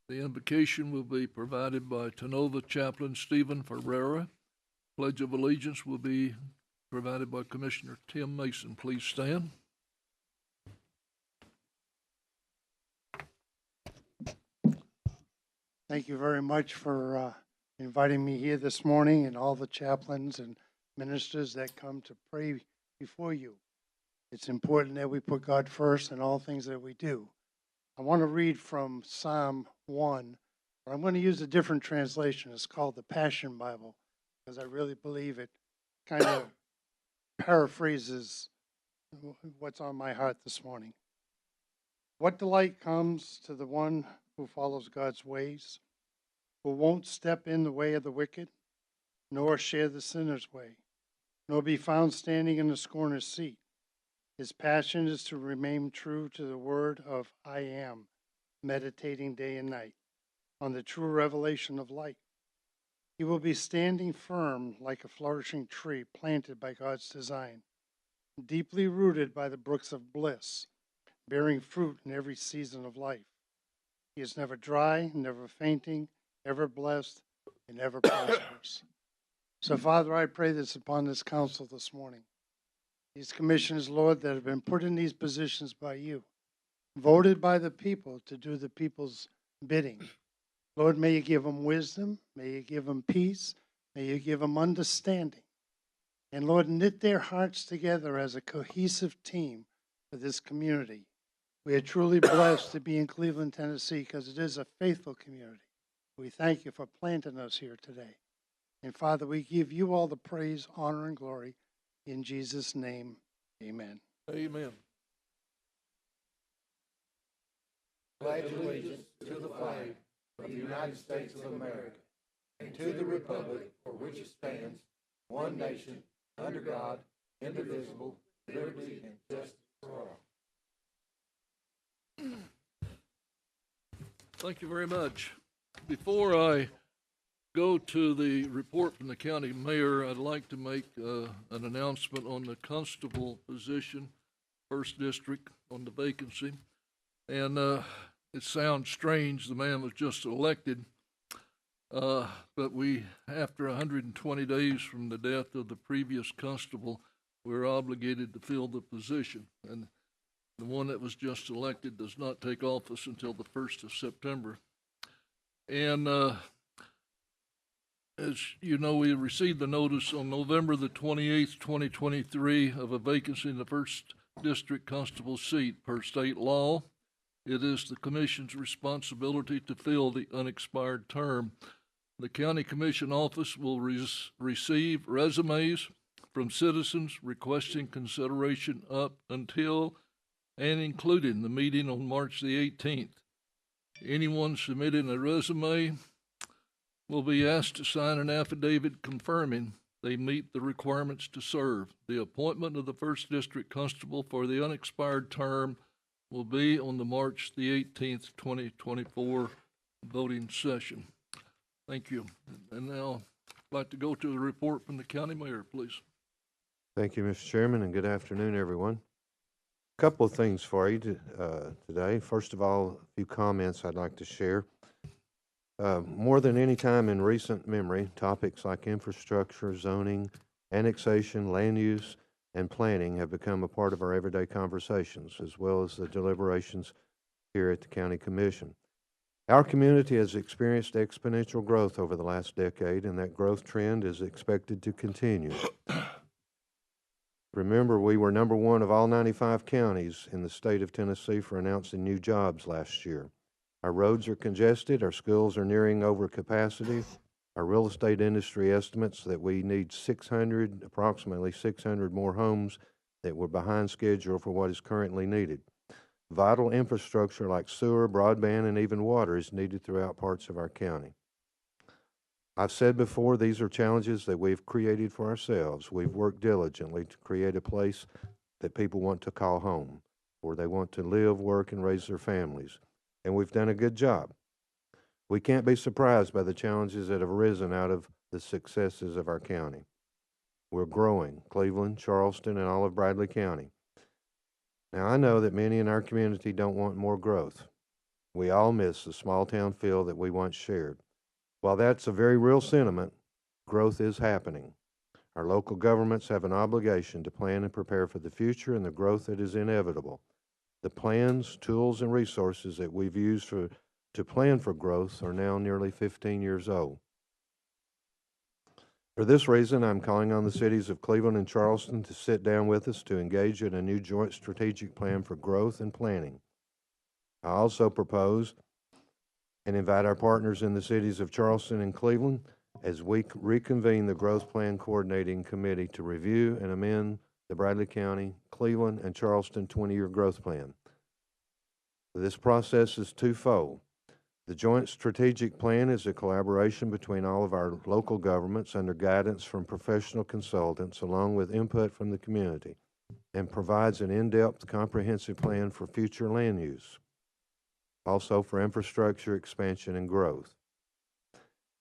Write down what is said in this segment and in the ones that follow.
The invocation will be provided by Tenova Chaplain Stephen Ferreira. Pledge of Allegiance will be provided by Commissioner Tim Mason. Please stand. Thank you very much for inviting me here this morning, and all the chaplains and ministers that come to pray before you. It's important that we put God first in all things that we do. I want to read from Psalm 1, but I'm going to use a different translation. It's called the Passion Bible, because I really believe it kind of paraphrases what's on my heart this morning. What delight comes to the one who follows God's ways, who won't step in the way of the wicked, nor share the sinner's way, nor be found standing in the scorner's seat. His passion is to remain true to the word of I am, meditating day and night on the true revelation of light. He will be standing firm like a flourishing tree planted by God's design, deeply rooted by the brooks of bliss, bearing fruit in every season of life. He is never dry, never fainting, ever blessed, and ever prosperous. So, Father, I pray this upon this council this morning. These commissioners, Lord, that have been put in these positions by you, voted by the people to do the people's bidding. Lord, may you give them wisdom, may you give them peace, may you give them understanding. And Lord, knit their hearts together as a cohesive team for this community. We are truly blessed to be in Cleveland, Tennessee, because it is a faithful community. We thank you for planting us here today. And Father, we give you all the praise, honor, and glory. In Jesus' name, amen. Amen. Pledge allegiance to the flag of the United States of America and to the republic for which it stands, one nation, under God, indivisible, liberty and justice for all. Thank you very much. Before I go to the report from the county mayor, I'd like to make an announcement on the constable position, 1st District, on the vacancy. And it sounds strange, the man was just elected, but we, after 120 days from the death of the previous constable, we're obligated to fill the position. And the one that was just elected does not take office until the 1st of September. And as you know, we received the notice on November the 28th, 2023, of a vacancy in the 1st District Constable seat. Per state law, it is the Commission's responsibility to fill the unexpired term. The County Commission office will receive resumes from citizens requesting consideration up until and including the meeting on March the 18th. Anyone submitting a resume will be asked to sign an affidavit confirming they meet the requirements to serve. The appointment of the 1st District Constable for the unexpired term will be on the March the 18th, 2024 voting session. Thank you. And now I'd like to go to the report from the county mayor, please. Thank you, Mr. Chairman, and good afternoon, everyone. A couple of things for you today. First of all, a few comments I'd like to share. More than any time in recent memory, topics like infrastructure, zoning, annexation, land use, and planning have become a part of our everyday conversations, as well as the deliberations here at the County Commission. Our community has experienced exponential growth over the last decade, and that growth trend is expected to continue. Remember, we were number one of all 95 counties in the state of Tennessee for announcing new jobs last year. Our roads are congested, our schools are nearing over capacity. Our real estate industry estimates that we need approximately 600 more homes that were behind schedule for what is currently needed. Vital infrastructure like sewer, broadband, and even water is needed throughout parts of our county. I've said before, these are challenges that we've created for ourselves. We've worked diligently to create a place that people want to call home, where they want to live, work, and raise their families. And we've done a good job. We can't be surprised by the challenges that have arisen out of the successes of our county. We're growing, Cleveland, Charleston, and all of Bradley County. Now, I know that many in our community don't want more growth. We all miss the small town feel that we once shared. While that's a very real sentiment, growth is happening. Our local governments have an obligation to plan and prepare for the future and the growth that is inevitable. The plans, tools, and resources that we've used to plan for growth are now nearly 15 years old. For this reason, I'm calling on the cities of Cleveland and Charleston to sit down with us to engage in a new joint strategic plan for growth and planning. I also propose and invite our partners in the cities of Charleston and Cleveland as we reconvene the Growth Plan Coordinating Committee to review and amend the Bradley County, Cleveland, and Charleston 20-year growth plan. This process is twofold. The Joint Strategic Plan is a collaboration between all of our local governments under guidance from professional consultants along with input from the community and provides an in-depth comprehensive plan for future land use, also for infrastructure expansion and growth.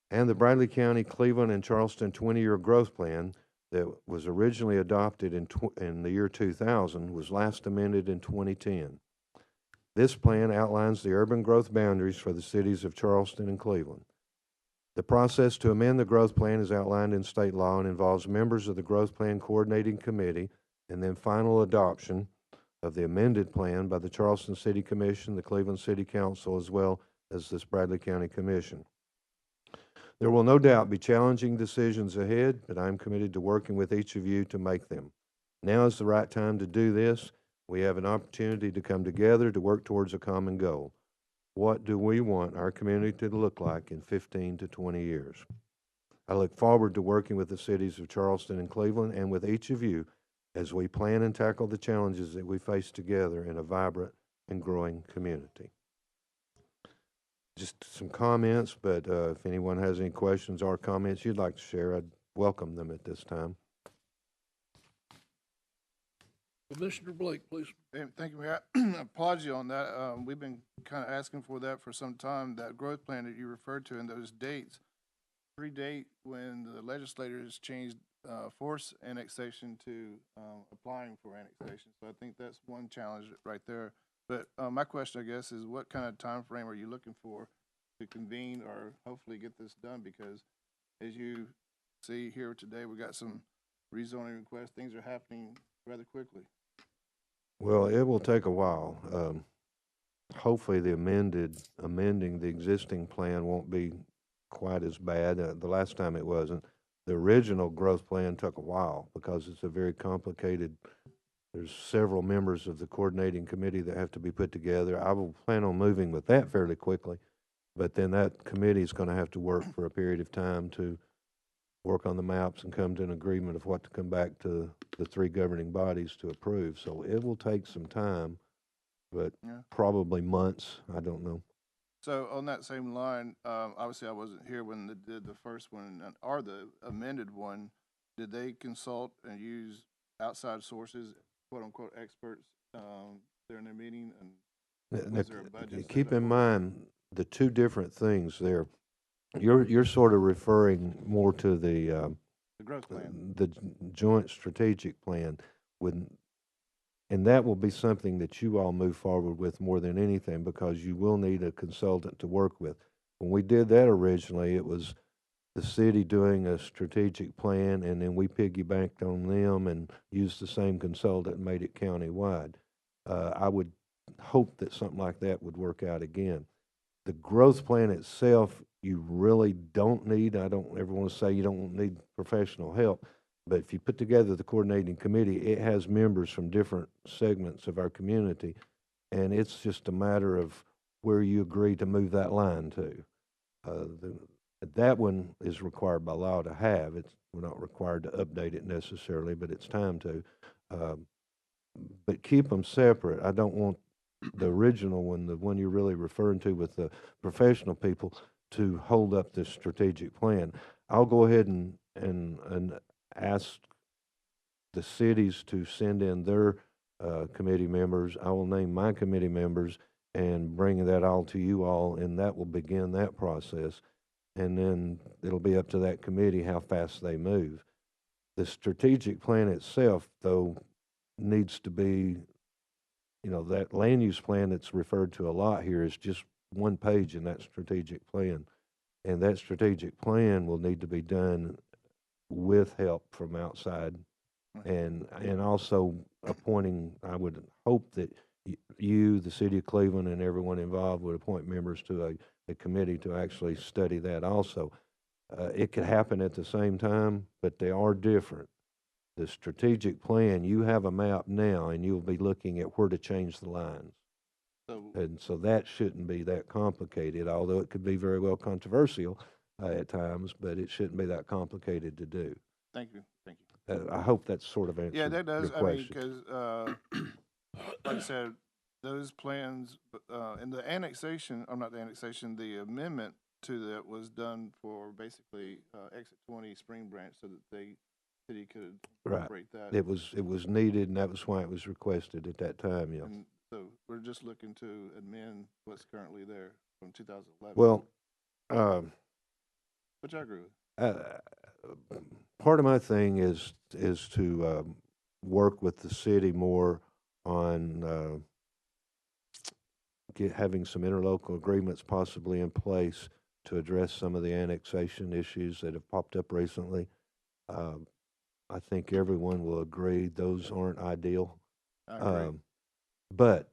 And the Bradley County, Cleveland, and Charleston 20-year growth plan that was originally adopted in the year 2000 was last amended in 2010. This plan outlines the urban growth boundaries for the cities of Charleston and Cleveland. The process to amend the growth plan is outlined in state law and involves members of the Growth Plan Coordinating Committee and then final adoption of the amended plan by the Charleston City Commission, the Cleveland City Council, as well as this Bradley County Commission. There will no doubt be challenging decisions ahead, but I'm committed to working with each of you to make them. Now is the right time to do this. We have an opportunity to come together to work towards a common goal. What do we want our community to look like in 15 to 20 years? I look forward to working with the cities of Charleston and Cleveland and with each of you as we plan and tackle the challenges that we face together in a vibrant and growing community. Just some comments, but if anyone has any questions or comments you'd like to share, I'd welcome them at this time. Commissioner Blake, please. Thank you, Mayor. Apology on that. We've been kind of asking for that for some time, that growth plan that you referred to and those dates predate when the legislators changed forced annexation to applying for annexation. So I think that's one challenge right there. But my question, I guess, is what kind of time frame are you looking for to convene or hopefully get this done? Because as you see here today, we got some rezoning requests. Things are happening rather quickly. Well, it will take a while. Hopefully the amending the existing plan won't be quite as bad. The last time it wasn't. The original growth plan took a while because it's a very complicated, there's several members of the coordinating committee that have to be put together. I will plan on moving with that fairly quickly, but then that committee is going to have to work for a period of time to work on the maps and come to an agreement of what to come back to the three governing bodies to approve. So it will take some time, but probably months. I don't know. So on that same line, obviously I wasn't here when they did the first one or the amended one. Did they consult and use outside sources, quote unquote experts, during their meeting? And was there a budget? Keep in mind the two different things there. You're sort of referring more to the growth plan, the joint strategic plan, and that will be something that you all move forward with more than anything because you will need a consultant to work with. When we did that originally, it was the city doing a strategic plan, and then we piggybacked on them and used the same consultant and made it countywide. I would hope that something like that would work out again. The growth plan itself, you really don't need. I don't ever want to say you don't need professional help, but if you put together the coordinating committee, it has members from different segments of our community, and it's just a matter of where you agree to move that line to. That one is required by law to have. We're not required to update it necessarily, but it's time to. But keep them separate. I don't want the original one, the one you're really referring to with the professional people, to hold up this strategic plan. I'll go ahead and ask the cities to send in their committee members. I will name my committee members and bring that all to you all, and that will begin that process. And then it'll be up to that committee how fast they move. The strategic plan itself, though, needs to be, that land use plan that's referred to a lot here is just one page in that strategic plan. And that strategic plan will need to be done with help from outside. And also appointing, I would hope that you, the city of Cleveland, and everyone involved would appoint members to a committee to actually study that also. It could happen at the same time, but they are different. The strategic plan, you have a map now, and you'll be looking at where to change the lines. And so that shouldn't be that complicated, although it could be very well controversial at times, but it shouldn't be that complicated to do. Thank you, thank you. I hope that sort of answered Yeah, that does, your I mean, question. because, like I said, those plans, and the annexation, or not the annexation, the amendment to that was done for basically, exit 20 Spring Branch so that city could Right. operate that. It was needed, and that was why it was requested at that time, yeah. And so we're just looking to amend what's currently there from 2011. Well, which I agree with. part of my thing is to work with the city more on having some interlocal agreements possibly in place to address some of the annexation issues that have popped up recently. I think everyone will agree those aren't ideal. I agree. But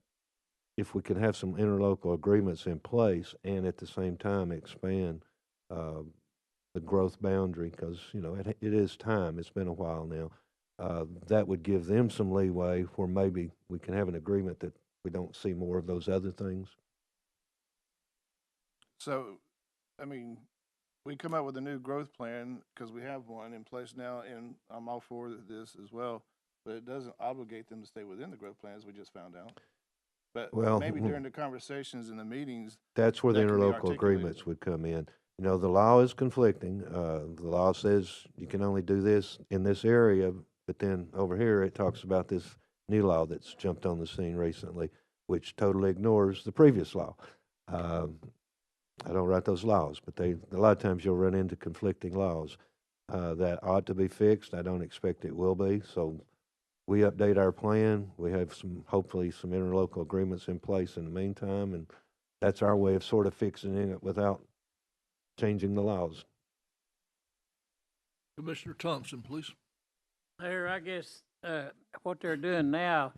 if we can have some interlocal agreements in place and at the same time expand the growth boundary, because, you know, it is time, it's been a while now, that would give them some leeway where maybe we can have an agreement that we don't see more of those other things. So, I mean, we come up with a new growth plan because we have one in place now, and I'm all for this as well, but it doesn't obligate them to stay within the growth plan, as we just found out. But Well, maybe during the conversations and the meetings, that's where the that can be interlocal articulated. agreements would come in. You know, the law is conflicting. The law says you can only do this in this area, but then over here it talks about this new law that's jumped on the scene recently, which totally ignores the previous law. I don't write those laws, but a lot of times you'll run into conflicting laws that ought to be fixed. I don't expect it will be. So we update our plan. We have hopefully some interlocal agreements in place in the meantime, and that's our way of sort of fixing it without changing the laws. Commissioner Thompson, please. Mayor, I guess what they're doing now,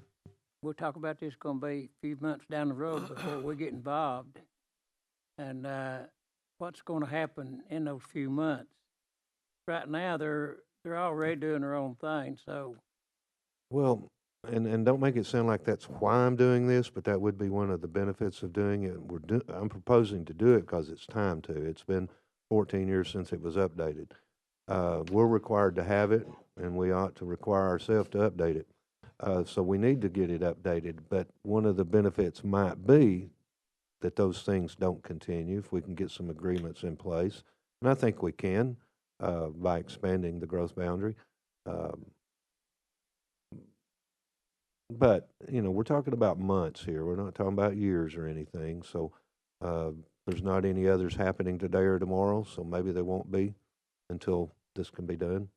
we'll talk about this going to be a few months down the road before we get involved. And what's going to happen in those few months? Right now, they're already doing their own thing, so. Well, and don't make it sound like that's why I'm doing this, but that would be one of the benefits of doing it. I'm proposing to do it because it's time to. It's been 14 years since it was updated. We're required to have it, and we ought to require ourselves to update it. So we need to get it updated, but one of the benefits might be that those things don't continue if we can get some agreements in place. And I think we can by expanding the growth boundary. But, you know, we're talking about months here. We're not talking about years or anything. So there's not any others happening today or tomorrow, so maybe there won't be until this can be done.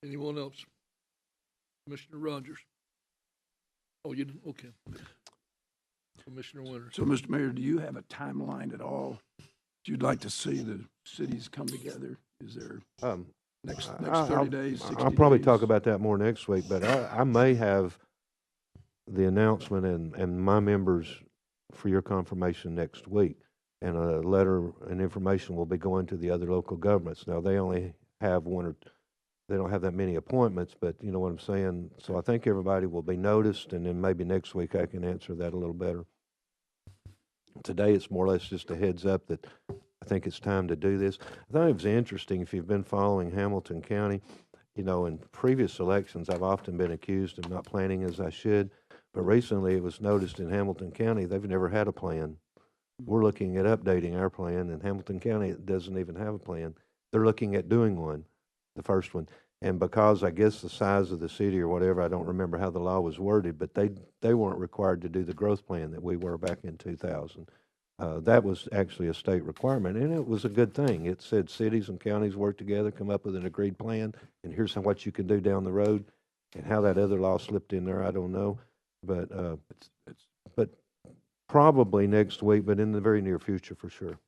Anyone else? Commissioner Rogers? Oh, you didn't? Okay. Commissioner Winters. So, Mr. Mayor, do you have a timeline at all you'd like to see the cities come together? Is there next 30 days, 60 I'll probably days? talk about that more next week, but I may have the announcement and my members for your confirmation next week. And a letter and information will be going to the other local governments. Now, they only have they don't have that many appointments, but you know what I'm saying? So I think everybody will be noticed, and then maybe next week I can answer that a little better. Today, it's more or less just a heads up that I think it's time to do this. I thought it was interesting, if you've been following Hamilton County, you know, in previous elections, I've often been accused of not planning as I should, but recently it was noticed in Hamilton County, they've never had a plan. We're looking at updating our plan, and Hamilton County doesn't even have a plan. They're looking at doing one, the first one. And because I guess the size of the city or whatever, I don't remember how the law was worded, but they weren't required to do the growth plan that we were back in 2000. That was actually a state requirement, and it was a good thing. It said cities and counties work together, come up with an agreed plan, and here's what you can do down the road. And how that other law slipped in there, I don't know. But probably next week, but in the very near future for sure.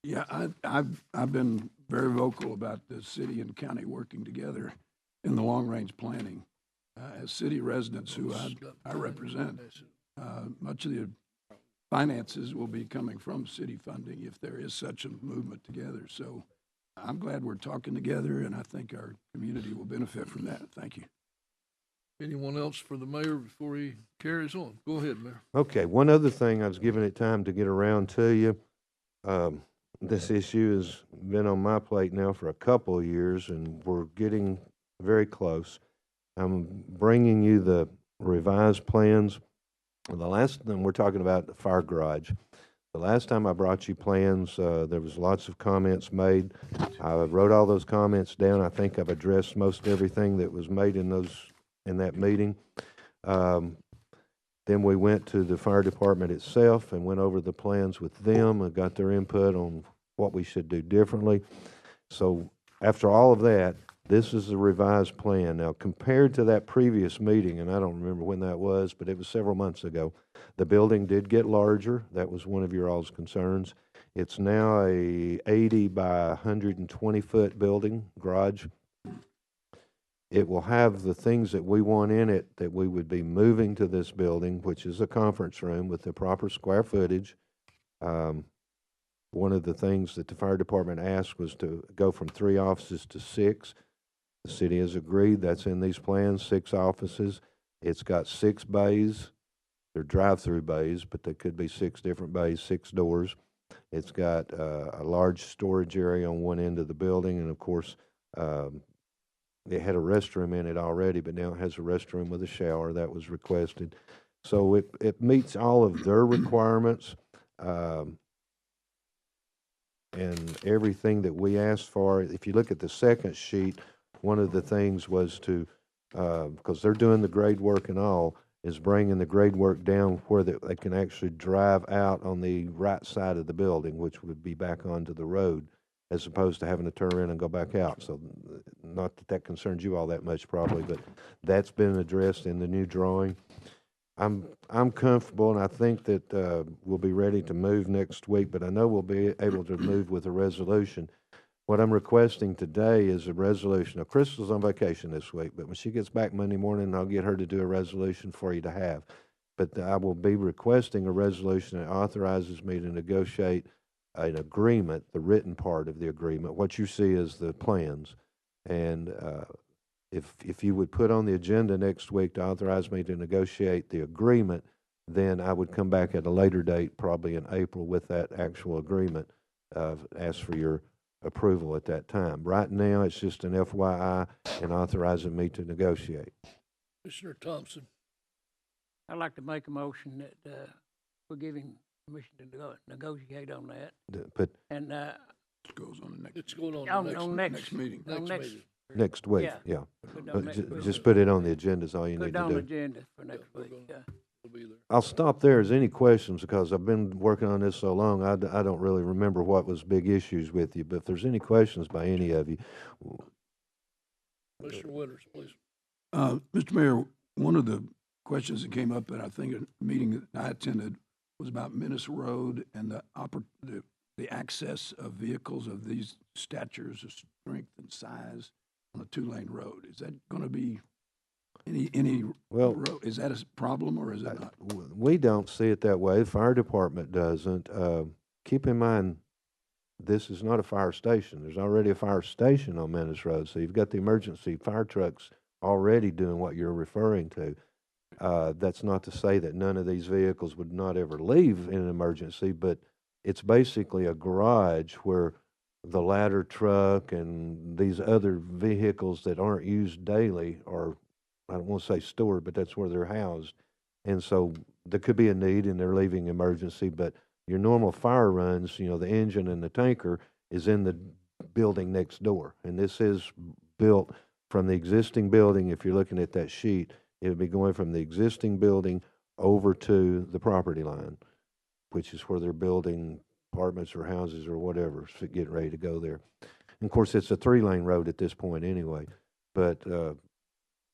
Yeah, I've been very vocal about the city and county working together in the long-range planning. As city residents who I represent, much of the finances will be coming from city funding if there is such a movement together. So I'm glad we're talking together, and I think our community will benefit from that. Thank you. Anyone else for the mayor before he carries on? Go ahead, Mayor. Okay, one other thing, I was giving it time to get around to you. This issue has been on my plate now for a couple of years, and we're getting very close. I'm bringing you the revised plans. The last time we're talking about the fire garage. The last time I brought you plans, there was lots of comments made. I wrote all those comments down. I think I've addressed most everything that was made in that meeting. Then we went to the fire department itself and went over the plans with them and got their input on what we should do differently. So after all of that, this is the revised plan. Now, compared to that previous meeting, and I don't remember when that was, but it was several months ago, the building did get larger. That was one of your all's concerns. It's now a 80 by 120 foot building, garage. It will have the things that we want in it that we would be moving to this building, which is a conference room with the proper square footage. One of the things that the fire department asked was to go from 3 offices to 6. The city has agreed. That's in these plans, 6 offices. It's got 6 bays. They're drive-through bays, but they could be 6 different bays, 6 doors. It's got a large storage area on one end of the building, and of course, it had a restroom in it already, but now it has a restroom with a shower. That was requested. So it meets all of their requirements and everything that we asked for. If you look at the second sheet, one of the things was to, because they're doing the grade work and all, is bringing the grade work down where they can actually drive out on the right side of the building, which would be back onto the road, as opposed to having to turn around and go back out. So not that that concerns you all that much probably, but that's been addressed in the new drawing. I'm comfortable, and I think that we'll be ready to move next week, but I know we'll be able to move with a resolution. What I'm requesting today is a resolution. Now, Crystal's on vacation this week, but when she gets back Monday morning, I'll get her to do a resolution for you to have. But I will be requesting a resolution that authorizes me to negotiate an agreement, the written part of the agreement. What you see is the plans. And if you would put on the agenda next week to authorize me to negotiate the agreement, then I would come back at a later date, probably in April, with that actual agreement, ask for your approval at that time. Right now, it's just an FYI and authorizing me to negotiate. Commissioner Thompson. I'd like to make a motion that we're giving permission to negotiate on that. But And It goes on the next. It's going on on the next meeting. on next meeting. next week, Yeah. yeah. Put it on But next week. just put it on the agenda is all you Put need it to on the do. agenda for next we're week, gonna- yeah. We'll be there. I'll stop there. Is any questions? Because I've been working on this so long, I don't really remember what was big issues with you. But if there's any questions by any of you, Commissioner Winters, please. Mr. Mayor, one of the questions that came up at, I think, a meeting that I attended was about Menace Road and the access of vehicles of these statures of strength and size on a 2-lane road. Is that going to be any Well, road? Is that a problem or is it not? we don't see it that way. The fire department doesn't. Keep in mind, this is not a fire station. There's already a fire station on Menace Road, so you've got the emergency fire trucks already doing what you're referring to. That's not to say that none of these vehicles would not ever leave in an emergency, but it's basically a garage where the ladder truck and these other vehicles that aren't used daily are, I don't want to say stored, but that's where they're housed. And so there could be a need and they're leaving emergency, but your normal fire runs, the engine and the tanker is in the building next door. And this is built from the existing building. If you're looking at that sheet, it would be going from the existing building over to the property line, which is where they're building apartments or houses or whatever, so getting ready to go there. And of course, it's a 3-lane road at this point anyway. But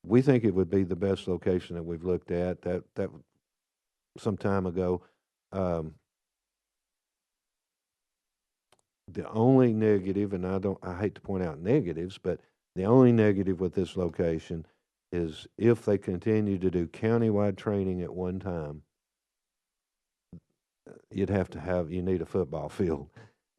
we think it would be the best location that we've looked at. That some time ago. The only negative, and I hate to point out negatives, but the only negative with this location is if they continue to do countywide training at one time, you need a football field,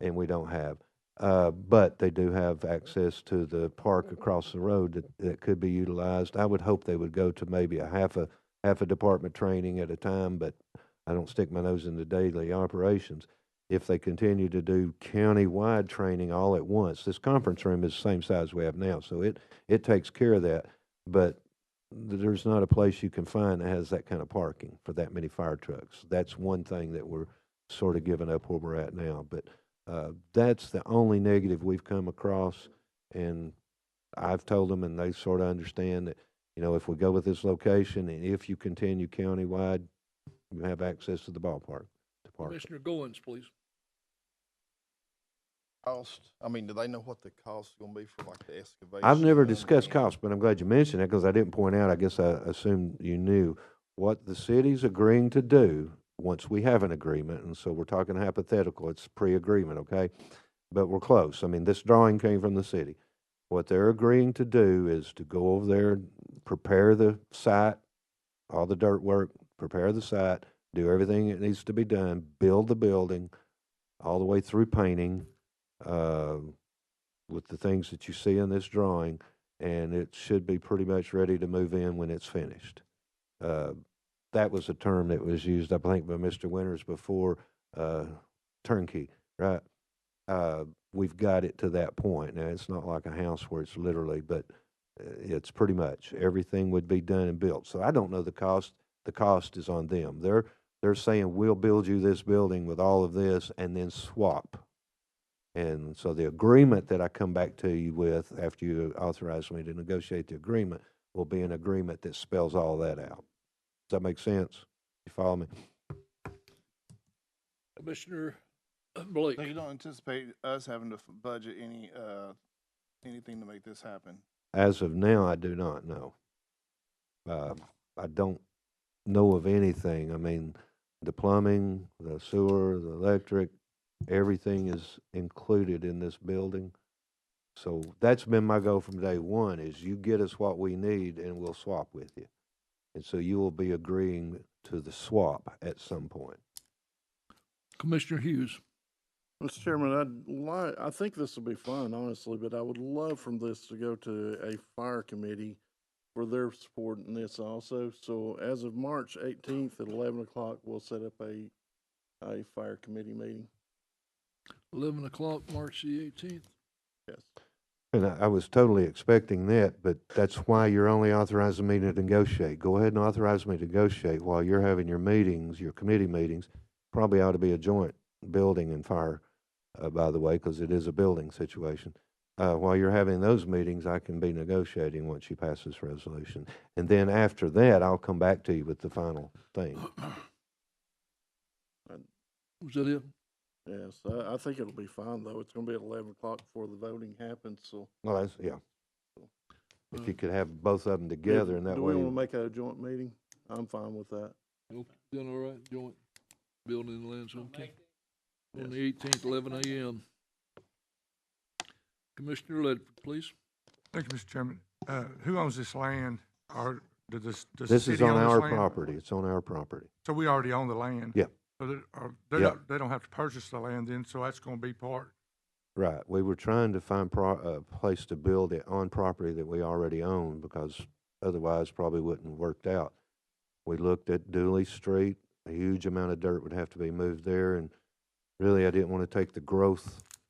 and we don't have. But they do have access to the park across the road that could be utilized. I would hope they would go to maybe a half a department training at a time, but I don't stick my nose into daily operations. If they continue to do county-wide training all at once, this conference room is the same size we have now, so it takes care of that. But there's not a place you can find that has that kind of parking for that many fire trucks. That's one thing that we're sort of giving up where we're at now. But that's the only negative we've come across, and I've told them, and they sort of understand that, if we go with this location, and if you continue countywide, you have access to the ballpark to park. Commissioner Goins, please. Cost, I mean, do they know what the cost is gonna be for like the excavation? I've never and discussed everything? cost, but I'm glad you mentioned it because I didn't point out. I guess I assumed you knew what the city's agreeing to do once we have an agreement. And so we're talking hypothetical. It's pre-agreement, okay? But we're close. I mean, this drawing came from the city. What they're agreeing to do is to go over there, prepare the site, all the dirt work, prepare the site, do everything that needs to be done, build the building, all the way through painting, with the things that you see in this drawing, and it should be pretty much ready to move in when it's finished. That was a term that was used, I think, by Mr. Winters before, turnkey, right? We've got it to that point. Now, it's not like a house where it's literally, but it's pretty much everything would be done and built. So I don't know the cost. The cost is on them. They're saying, we'll build you this building with all of this and then swap. And so the agreement that I come back to you with after you authorize me to negotiate the agreement will be an agreement that spells all that out. Does that make sense? You follow me? Commissioner Blake. So you don't anticipate us having to budget anything to make this happen? As of now, I do not know. I don't know of anything. I mean, the plumbing, the sewer, the electric, everything is included in this building. So that's been my goal from day one, is you get us what we need and we'll swap with you. And so you will be agreeing to the swap at some point. Commissioner Hughes. Mr. Chairman, I think this will be fun, honestly, but I would love for this to go to a fire committee for their support in this also. So as of March 18th at 11 o'clock, we'll set up a fire committee meeting. 11 o'clock, March the 18th. Yes. And I was totally expecting that, but that's why you're only authorizing me to negotiate. Go ahead and authorize me to negotiate while you're having your meetings, your committee meetings. Probably ought to be a joint building and fire, by the way, because it is a building situation. While you're having those meetings, I can be negotiating once you pass this resolution. And then after that, I'll come back to you with the final thing. Was that it? Yes, I think it'll be fine, though. It's gonna be at 11 o'clock before the voting happens, so. Well, that's, yeah. If you could have both of them together and that Do way. we wanna make a joint meeting? I'm fine with that. Okay, done all right, joint building and lands, okay. On the 18th, 11 a.m. Commissioner Ledford, please. Thank you, Mr. Chairman. Who owns this land, or does the This city is on own this our land? property. It's on our property. So we already own the land? Yeah. So Yeah. they don't have to purchase the land then, so that's gonna be part. Right. We were trying to find a place to build it on property that we already own, because otherwise probably wouldn't have worked out. We looked at Dooley Street. A huge amount of dirt would have to be moved there, and really I didn't want to take the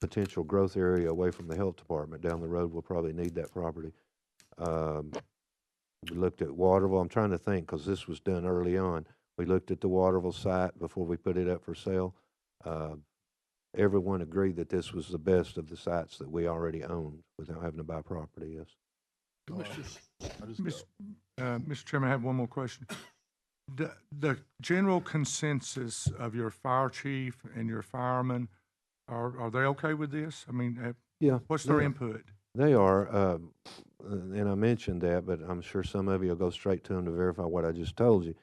potential growth area away from the health department. Down the road, we'll probably need that property. We looked at Waterville. I'm trying to think, because this was done early on. We looked at the Waterville site before we put it up for sale. Everyone agreed that this was the best of the sites that we already owned without having to buy property, yes. Commissioner. Mr. Chairman, I have one more question. The general consensus of your fire chief and your firemen, are they okay with this? I mean, Yeah. what's their they- input? They are, and I mentioned that, but I'm sure some of you will go straight to them to verify what I just told you.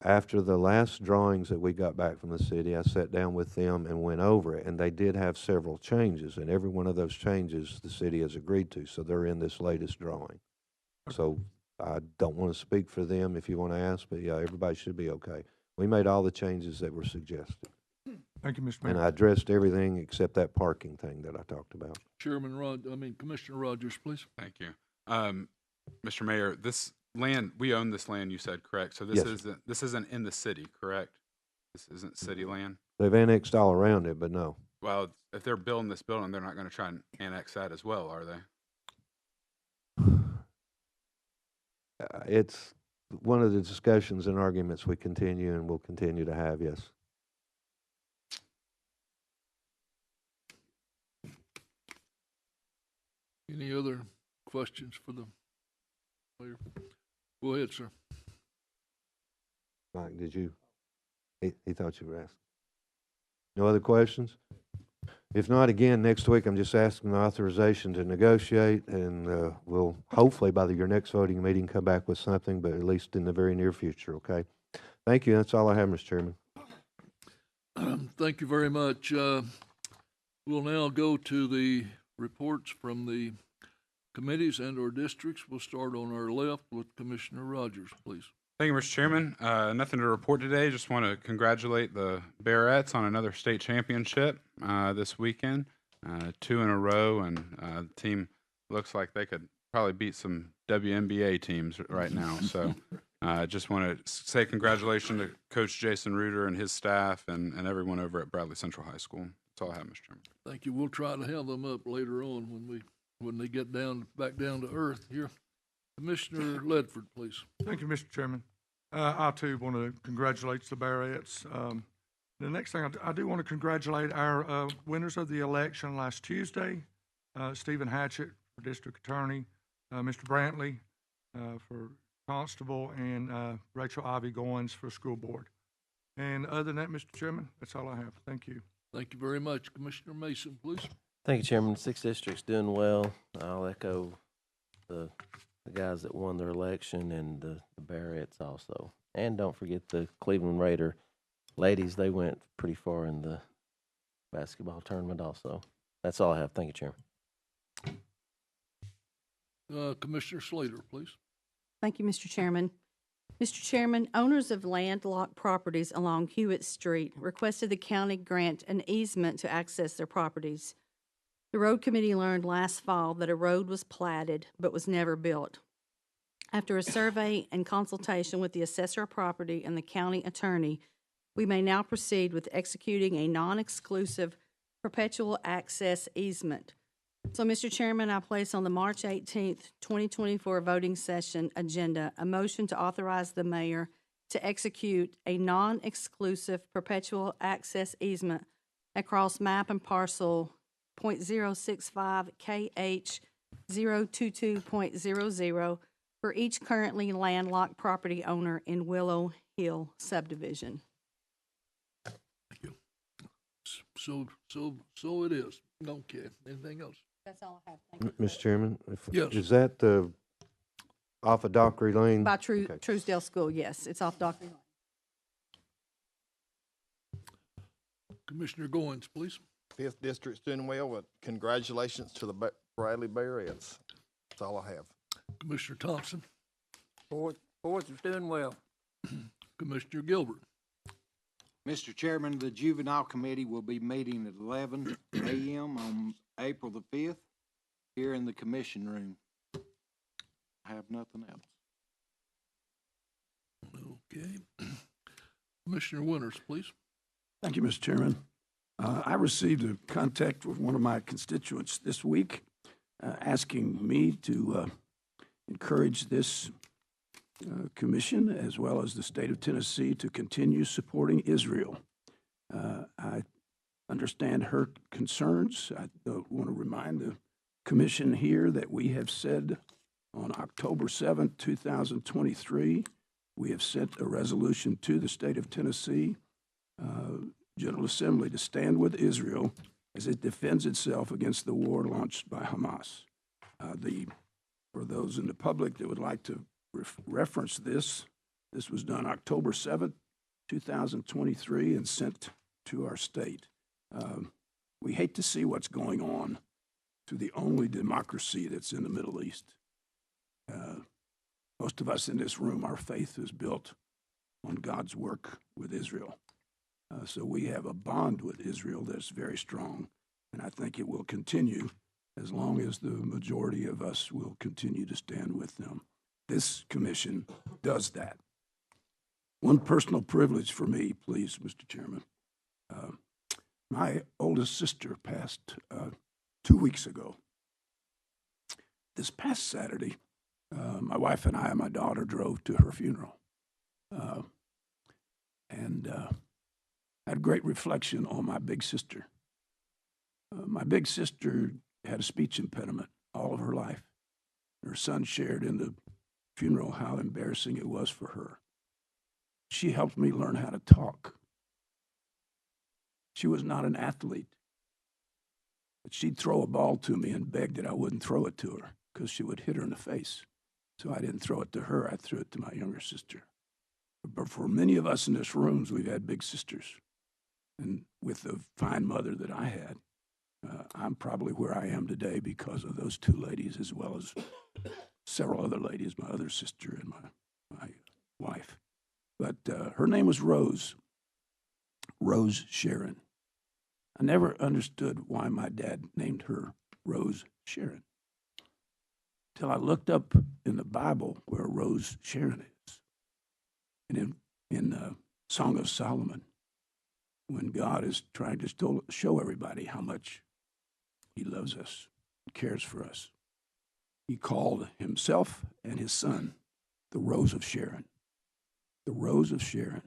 After the last drawings that we got back from the city, I sat down with them and went over it, and they did have several changes, and every one of those changes the city has agreed to, so they're in this latest drawing. So I don't want to speak for them if you want to ask, but yeah, everybody should be okay. We made all the changes that were suggested, Thank you, Mr. and Mayor. I addressed everything except that parking thing that I talked about. Commissioner Rogers, please. Thank you. Mr. Mayor, this land, we own this land, you said, correct? So Yes. this isn't in the city, correct? This isn't city land? They've annexed all around it, but no. Well, if they're building this building, they're not gonna try and annex that as well, are they? It's one of the discussions and arguments we continue and will continue to have, yes. Any other questions for the mayor? Go ahead, sir. Mike, did you? He thought you were asking. No other questions? If not, again, next week, I'm just asking the authorization to negotiate, and we'll hopefully by your next voting meeting come back with something, but at least in the very near future, okay? Thank you. That's all I have, Mr. Chairman. Thank you very much. We'll now go to the reports from the committees and/or districts. We'll start on our left with Commissioner Rogers, please. Thank you, Mr. Chairman. Nothing to report today. Just want to congratulate the Bearettes on another state championship this weekend, 2 in a row, and the team looks like they could probably beat some WNBA teams right now. So just want to say congratulations to Coach Jason Reuter and his staff and everyone over at Bradley Central High School. That's all I have, Mr. Chairman. Thank you. We'll try to have them up later on when they get back down to earth here. Commissioner Ledford, please. Thank you, Mr. Chairman. I too want to congratulate the Bearettes. The next thing I do want to congratulate our winners of the election last Tuesday, Stephen Hatchett for District Attorney, Mr. Brantley for Constable, and Rachel Ivy Goins for School Board. And other than that, Mr. Chairman, that's all I have. Thank you. Thank you very much. Commissioner Mason, please. Thank you, Chairman. 6th District's doing well. I'll echo the guys that won their election and the Bearettes also. And don't forget the Cleveland Raider ladies. They went pretty far in the basketball tournament also. That's all I have. Thank you, Chairman. Commissioner Slater, please. Thank you, Mr. Chairman. Mr. Chairman, owners of landlocked properties along Hewitt Street requested the county grant an easement to access their properties. The road committee learned last fall that a road was platted but was never built. After a survey and consultation with the assessor of property and the county attorney, we may now proceed with executing a non-exclusive perpetual access easement. So, Mr. Chairman, I place on the March 18th, 2024 voting session agenda a motion to authorize the mayor to execute a non-exclusive perpetual access easement across map and parcel .065 KH022.00 for each currently landlocked property owner in Willow Hill subdivision. Thank you. So it is. Okay. Anything else? That's all I have. Thank you. Mr. Chairman, Yes. is that off of Dockery Lane? By Okay. Truesdale School, yes. It's off Dockery Lane. Commissioner Goins, please. 5th District's doing well, but congratulations to the Bradley Bearettes. That's all I have. Commissioner Thompson. Fourth is doing well. Commissioner Gilbert. Mr. Chairman, the Juvenile Committee will be meeting at 11 a.m. on April the 5th here in the commission room. I have nothing else. Okay. Commissioner Winters, please. Thank you, Mr. Chairman. I received a contact with one of my constituents this week asking me to encourage this commission as well as the state of Tennessee to continue supporting Israel. I understand her concerns. I want to remind the commission here that we have said on October 7th, 2023, we have sent a resolution to the state of Tennessee General Assembly to stand with Israel as it defends itself against the war launched by Hamas. For those in the public that would like to reference this, This was done October 7th, 2023, and sent to our state. We hate to see what's going on to the only democracy that's in the Middle East. Most of us in this room, our faith is built on God's work with Israel. So we have a bond with Israel that's very strong, and I think it will continue as long as the majority of us will continue to stand with them. This commission does that. One personal privilege for me, please, Mr. Chairman. My oldest sister passed 2 weeks ago. This past Saturday, my wife and I and my daughter drove to her funeral. And had great reflection on my big sister. My big sister had a speech impediment all of her life. Her son shared in the funeral how embarrassing it was for her. She helped me learn how to talk. She was not an athlete, but she'd throw a ball to me and beg that I wouldn't throw it to her because she would hit her in the face. So I didn't throw it to her, I threw it to my younger sister. But for many of us in this room, we've had big sisters. And with the fine mother that I had, I'm probably where I am today because of those two ladies, as well as several other ladies, my other sister and my wife. But her name was Rose Sharon. I never understood why my dad named her Rose Sharon till I looked up in the Bible where Rose Sharon is. And in Song of Solomon, when God is trying to show everybody how much he loves us, cares for us, he called himself and his son the Rose of Sharon. The Rose of Sharon.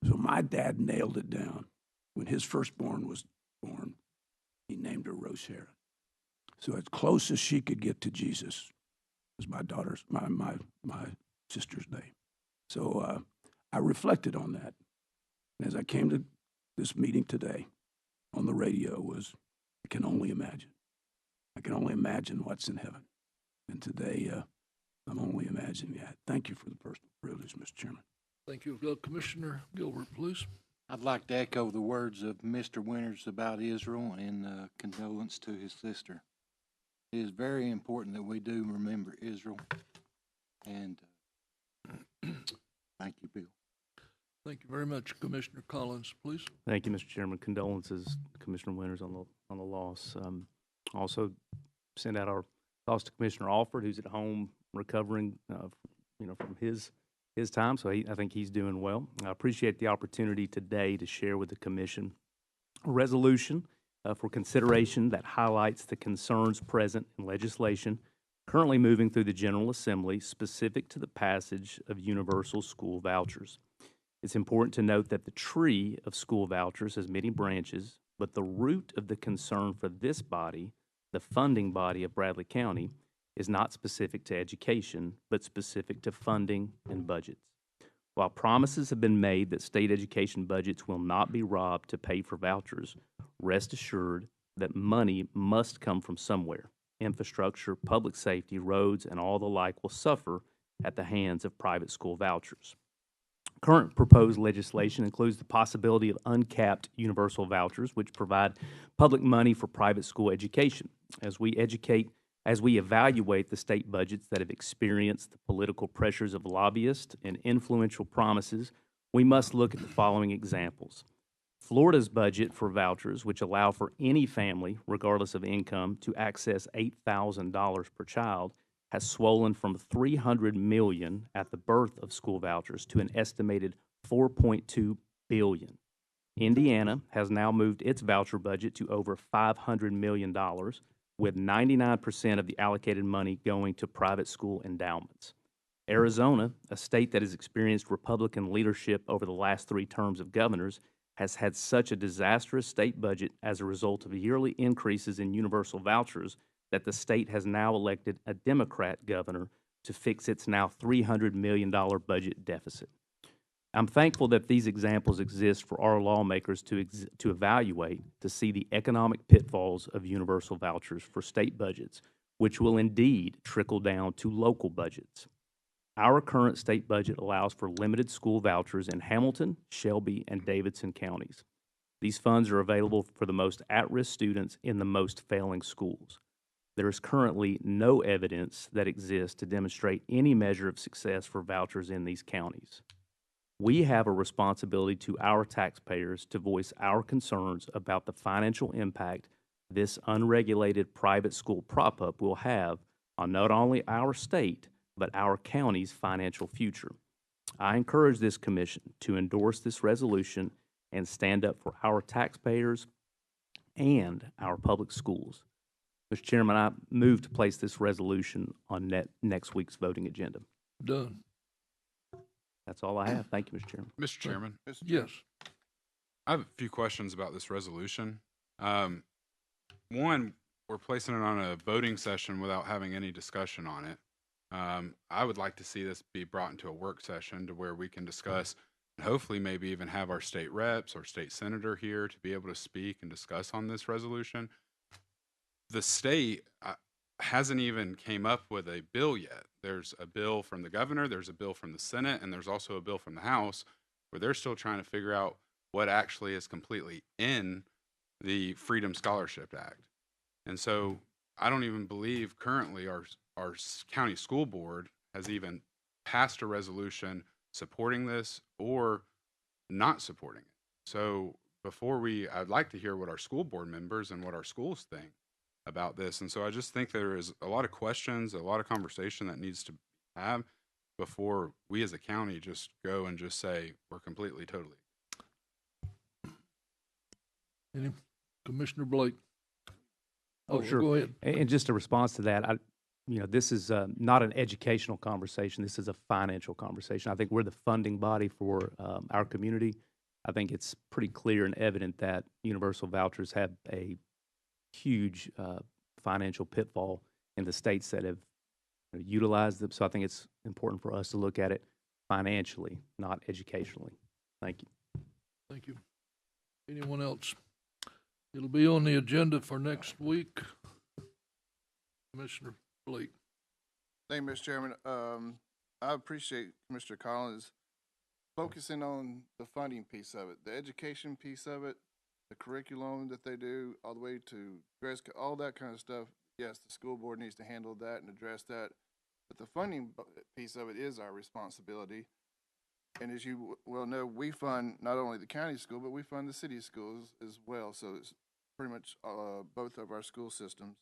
So my dad nailed it down. When his firstborn was born, he named her Rose Sharon. So as close as she could get to Jesus was my sister's name. So I reflected on that. And as I came to this meeting today on the radio I can only imagine. I can only imagine what's in heaven. And today I'm only imagining that. Thank you for the personal privilege, Mr. Chairman. Thank you. Commissioner Gilbert, please. I'd like to echo the words of Mr. Winters about Israel and condolence to his sister. It is very important that we do remember Israel. And thank you, Bill. Thank you very much. Commissioner Collins, please. Thank you, Mr. Chairman. Condolences, Commissioner Winters, on the loss. Also, send out our thoughts to Commissioner Alford, who's at home recovering, from his time. So I think he's doing well. I appreciate the opportunity today to share with the Commission a resolution for consideration that highlights the concerns present in legislation currently moving through the General Assembly specific to the passage of universal school vouchers. It's important to note that the tree of school vouchers has many branches, but the root of the concern for this body, the funding body of Bradley County, is not specific to education, but specific to funding and budgets. While promises have been made that state education budgets will not be robbed to pay for vouchers, rest assured that money must come from somewhere. Infrastructure, public safety, roads, and all the like will suffer at the hands of private school vouchers. Current proposed legislation includes the possibility of uncapped universal vouchers, which provide public money for private school education. As we evaluate the state budgets that have experienced the political pressures of lobbyists and influential promises, we must look at the following examples. Florida's budget for vouchers, which allow for any family, regardless of income, to access $8,000 per child, has swollen from $300 million at the birth of school vouchers to an estimated $4.2 billion. Indiana has now moved its voucher budget to over $500 million, with 99% of the allocated money going to private school endowments. Arizona, a state that has experienced Republican leadership over the last 3 terms of governors, has had such a disastrous state budget as a result of yearly increases in universal vouchers that the state has now elected a Democrat governor to fix its now $300 million budget deficit. I'm thankful that these examples exist for our lawmakers to evaluate, to see the economic pitfalls of universal vouchers for state budgets, which will indeed trickle down to local budgets. Our current state budget allows for limited school vouchers in Hamilton, Shelby, and Davidson counties. These funds are available for the most at-risk students in the most failing schools. There is currently no evidence that exists to demonstrate any measure of success for vouchers in these counties. We have a responsibility to our taxpayers to voice our concerns about the financial impact this unregulated private school prop-up will have on not only our state, but our county's financial future. I encourage this commission to endorse this resolution and stand up for our taxpayers and our public schools. Mr. Chairman, I move to place this resolution on next week's voting agenda. Done. That's all I have. Thank you, Mr. Chairman. Mr. Chairman, Yes. I have a few questions about this resolution. One, we're placing it on a voting session without having any discussion on it. I would like to see this be brought into a work session to where we can discuss and hopefully maybe even have our state reps or state senator here to be able to speak and discuss on this resolution. The state hasn't even came up with a bill yet. There's a bill from the governor, there's a bill from the Senate, and there's also a bill from the House where they're still trying to figure out what actually is completely in the Freedom Scholarship Act. And so I don't even believe currently our county school board has even passed a resolution supporting this or not supporting it. So I'd like to hear what our school board members and what our schools think about this. And so I just think there is a lot of questions, a lot of conversation that needs to have before we as a county just go and just say we're completely, totally. Any, Commissioner Blake? Oh, sure. Go ahead. And just a response to that, this is not an educational conversation. This is a financial conversation. I think we're the funding body for our community. I think it's pretty clear and evident that universal vouchers have a huge financial pitfall in the states that have utilized them. So I think it's important for us to look at it financially, not educationally. Thank you. Thank you. Anyone else? It'll be on the agenda for next week. Commissioner Blake. Thank you, Mr. Chairman. I appreciate Mr. Collins focusing on the funding piece of it, the education piece of it, the curriculum that they do, all the way to dress, all that kind of stuff. Yes, the school board needs to handle that and address that. But the funding piece of it is our responsibility. And as you well know, we fund not only the county school, but we fund the city schools as well. So it's pretty much both of our school systems.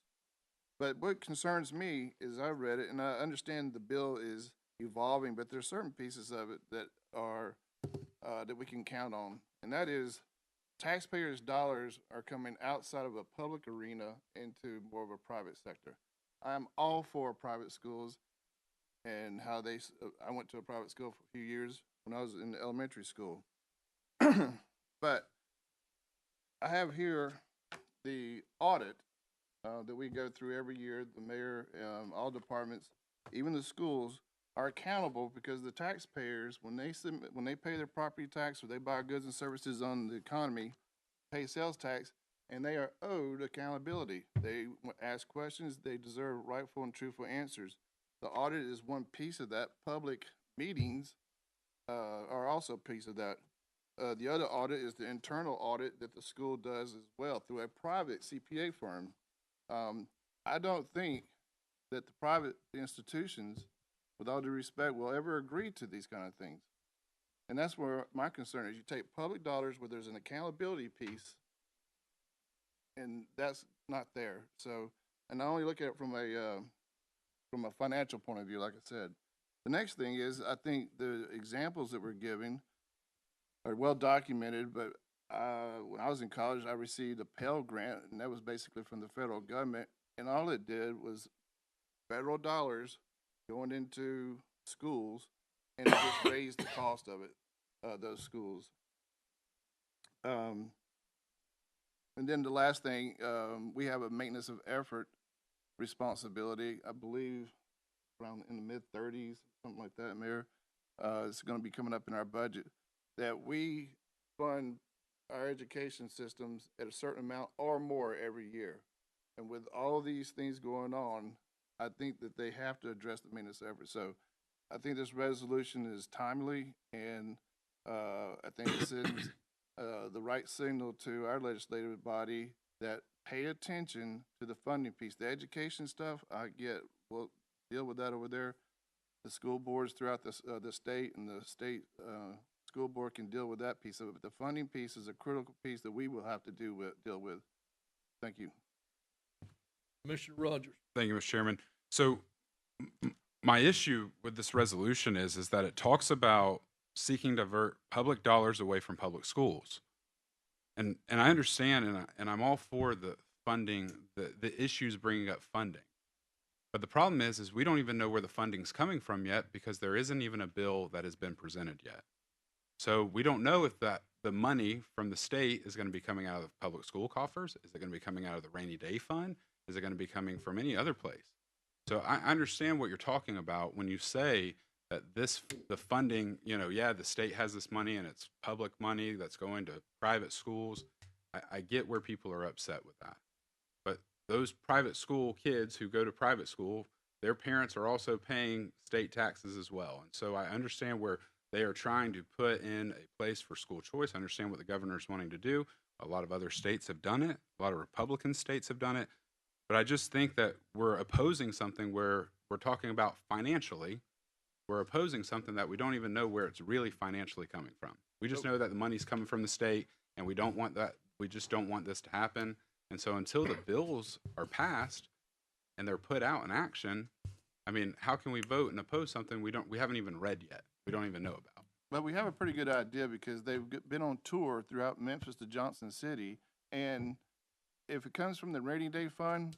But what concerns me is I read it, and I understand the bill is evolving, but there's certain pieces of it that are that we can count on, and that is taxpayers' dollars are coming outside of a public arena into more of a private sector. I'm all for private schools and how they. I went to a private school for a few years when I was in elementary school, but I have here the audit that we go through every year. The mayor, all departments, even the schools are accountable because the taxpayers, when they pay their property tax or they buy goods and services on the economy, pay sales tax, and they are owed accountability. They ask questions. They deserve rightful and truthful answers. The audit is one piece of that. Public meetings are also a piece of that. The other audit is the internal audit that the school does as well through a private CPA firm. I don't think that the private institutions, with all due respect, will ever agree to these kind of things. And that's where my concern is. You take public dollars where there's an accountability piece, and that's not there. So, and I only look at it from a financial point of view, like I said. The next thing is, I think the examples that we're giving are well documented, but when I was in college, I received a Pell Grant, and that was basically from the federal government, and all it did was federal dollars going into schools, and it just raised the cost of it, those schools. And then the last thing, we have a maintenance of effort responsibility, I believe around in the mid-30s, something like that, Mayor. It's going to be coming up in our budget, that we fund our education systems at a certain amount or more every year. And with all these things going on, I think that they have to address the maintenance effort. So I think this resolution is timely, and I think it sends the right signal to our legislative body that pay attention to the funding piece. The education stuff, I get, we'll deal with that over there. The school boards throughout the state and the state school board can deal with that piece of it. But the funding piece is a critical piece that we will have to deal with. Thank you. Commissioner Rogers. Thank you, Mr. Chairman. So my issue with this resolution is that it talks about seeking to divert public dollars away from public schools. And I understand, and I'm all for the funding, the issues bringing up funding. But the problem is we don't even know where the funding's coming from yet because there isn't even a bill that has been presented yet. So we don't know if the money from the state is going to be coming out of the public school coffers. Is it going to be coming out of the rainy day fund? Is it going to be coming from any other place? So I understand what you're talking about when you say that the funding, the state has this money and it's public money that's going to private schools. I get where people are upset with that. But those private school kids who go to private school, their parents are also paying state taxes as well. And so I understand where they are trying to put in a place for school choice. I understand what the governor's wanting to do. A lot of other states have done it. A lot of Republican states have done it. But I just think that we're opposing something where we're talking about financially. We're opposing something that we don't even know where it's really financially coming from. We just know that the money's coming from the state, and we don't want that. We just don't want this to happen. And so until the bills are passed and they're put out in action, I mean, how can we vote and oppose something we haven't even read yet? We don't even know about. But we have a pretty good idea because they've been on tour throughout Memphis to Johnson City, and if it comes from the rainy day fund,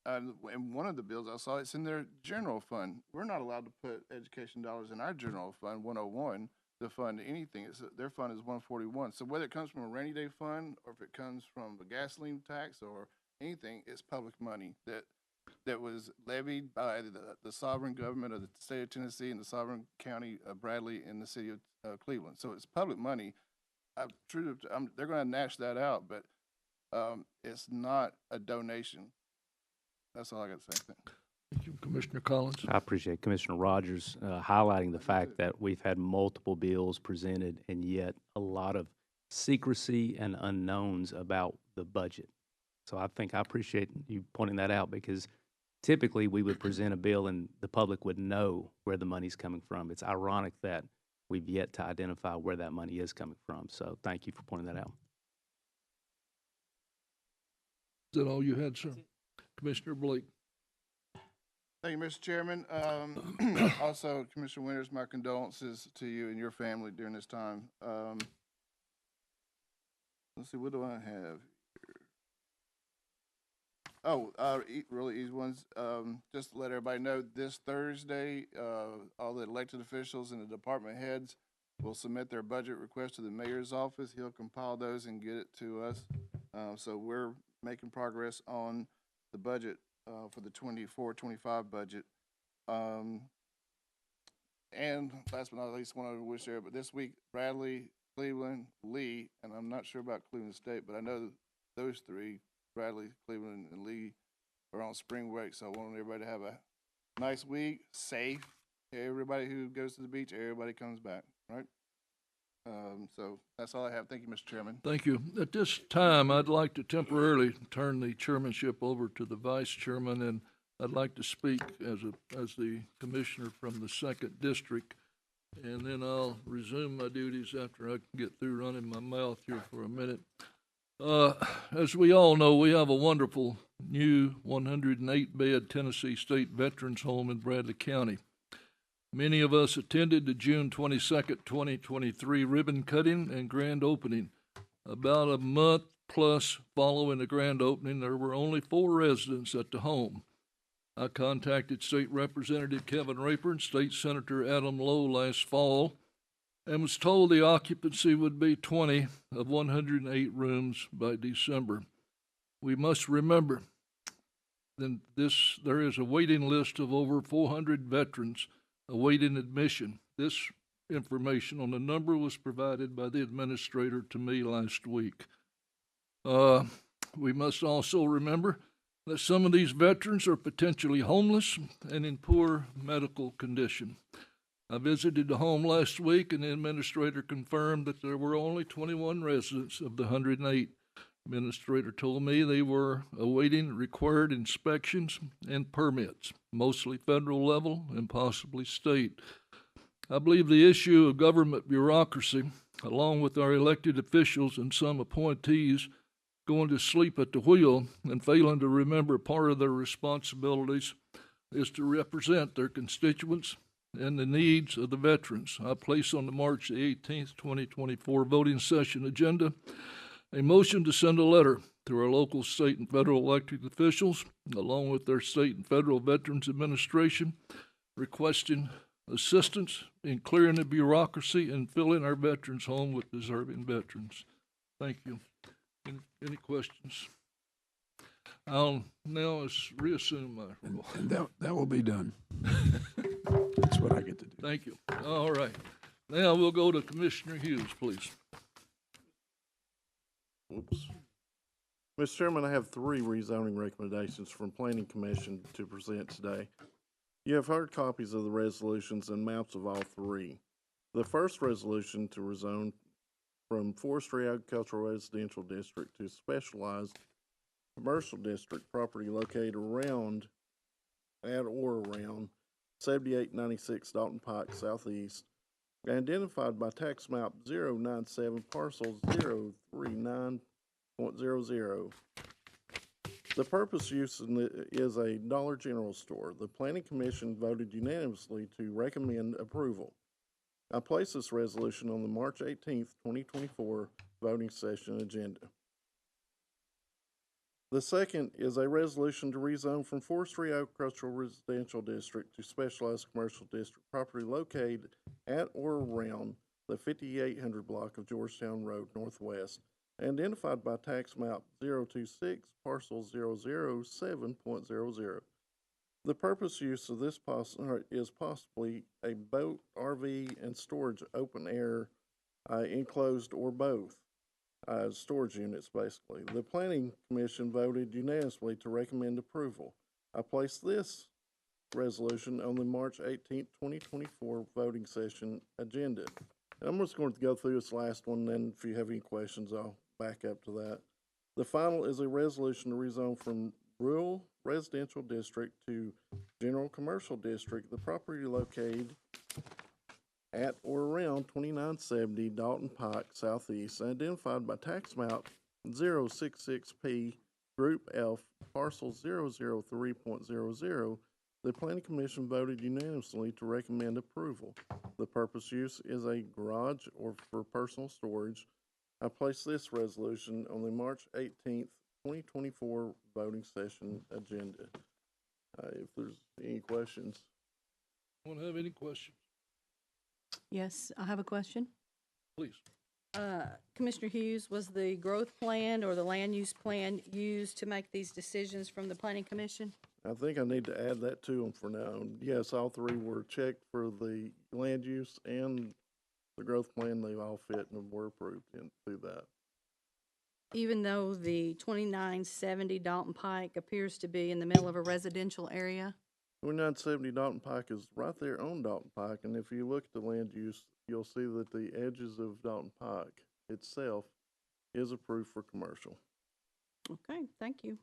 and one of the bills I saw, it's in their general fund. We're not allowed to put education dollars in our general fund, 101, to fund anything. Their fund is 141. So whether it comes from a rainy day fund or if it comes from a gasoline tax or anything, it's public money that was levied by the sovereign government of the state of Tennessee and the sovereign county of Bradley and the city of Cleveland. So it's public money. They're going to gnash that out, but it's not a donation. That's all I got to say. Thank you, Commissioner Collins. I appreciate Commissioner Rogers highlighting the fact that we've had multiple bills presented and yet a lot of secrecy and unknowns about the budget. So I appreciate you pointing that out because typically we would present a bill and the public would know where the money's coming from. It's ironic that we've yet to identify where that money is coming from. So thank you for pointing that out. Is that all you had, sir? Commissioner Blake. Thank you, Mr. Chairman. Also, Commissioner Winters, my condolences to you and your family during this time. Let's see, what do I have here? Really easy ones. Just to let everybody know, this Thursday, all the elected officials and the department heads will submit their budget request to the mayor's office. He'll compile those and get it to us. So we're making progress on the budget for the 24-25 budget. And last but not least, one other wish there, but this week, Bradley, Cleveland, Lee, and I'm not sure about Cleveland State, but I know those three, Bradley, Cleveland, and Lee, are on spring break. So I want everybody to have a nice week, safe. Everybody who goes to the beach, everybody comes back, right? So that's all I have. Thank you, Mr. Chairman. Thank you. At this time, I'd like to temporarily turn the chairmanship over to the vice chairman, and I'd like to speak as the commissioner from the 2nd District, and then I'll resume my duties after I can get through running my mouth here for a minute. As we all know, we have a wonderful new 108-bed Tennessee State Veterans Home in Bradley County. Many of us attended the June 22nd, 2023 ribbon cutting and grand opening. About a month plus following the grand opening, there were only 4 residents at the home. I contacted State Representative Kevin Raper and State Senator Adam Lowe last fall and was told the occupancy would be 20 of 108 rooms by December. We must remember that there is a waiting list of over 400 veterans awaiting admission. This information on the number was provided by the administrator to me last week. We must also remember that some of these veterans are potentially homeless and in poor medical condition. I visited the home last week, and the administrator confirmed that there were only 21 residents of the 108. Administrator told me they were awaiting required inspections and permits, mostly federal level and possibly state. I believe the issue of government bureaucracy, along with our elected officials and some appointees going to sleep at the wheel and failing to remember part of their responsibilities, is to represent their constituents and the needs of the veterans. I place on the March 18th, 2024 voting session agenda a motion to send a letter to our local, state, and federal elected officials, along with their state and federal Veterans Administration, requesting assistance in clearing the bureaucracy and filling our veterans' home with deserving veterans. Thank you. Any questions? I'll now reassume my role. And that will be done. That's what I get to do. Thank you. All right. Now we'll go to Commissioner Hughes, please. Oops. Mr. Chairman, I have 3 rezoning recommendations from Planning Commission to present today. You have heard copies of the resolutions and maps of all 3. The first resolution to rezone from Forestry Agricultural Residential District to Specialized Commercial District property located around, at or around 7896 Dalton Pike Southeast, identified by tax map 097 parcel 039.00. The purpose use is a Dollar General store. The Planning Commission voted unanimously to recommend approval. I place this resolution on the March 18th, 2024 voting session agenda. The second is a resolution to rezone from Forestry Agricultural Residential District to Specialized Commercial District property located at or around the 5800 block of Georgetown Road Northwest, identified by tax map 026 parcel 007.00. The purpose use of this is possibly a boat, RV, and storage open air, enclosed, or both. Storage units, basically. The Planning Commission voted unanimously to recommend approval. I place this resolution on the March 18th, 2024 voting session agenda. I'm just going to go through this last one, and then if you have any questions, I'll back up to that. The final is a resolution to rezone from Rural Residential District to General Commercial District, the property located at or around 2970 Dalton Pike Southeast, identified by tax map 066P, Group F, parcel 003.00. The Planning Commission voted unanimously to recommend approval. The purpose use is a garage or for personal storage. I place this resolution on the March 18th, 2024 voting session agenda. If there's any questions. Anyone have any questions? Yes, I have a question. Please. Commissioner Hughes, was the growth plan or the land use plan used to make these decisions from the Planning Commission? I think I need to add that to them for now. Yes, all 3 were checked for the land use and the growth plan. They all fit and were approved through that. Even though the 2970 Dalton Pike appears to be in the middle of a residential area? 2970 Dalton Pike is right there on Dalton Pike, and if you look at the land use, you'll see that the edges of Dalton Pike itself is approved for commercial. Okay, thank you.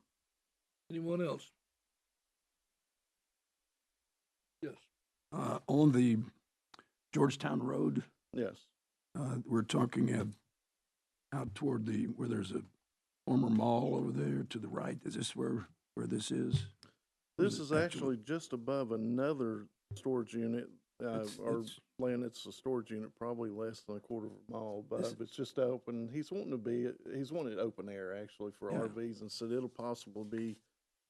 Anyone else? Yes. On the Georgetown Road, Yes. we're talking out toward where there's a former mall over there to the right. Is this where this is? This is actually just above another storage unit, or land. It's a storage unit, probably less than a quarter of a mile, but it's just open. He's wanting it open air actually for RVs, and said it'll possibly be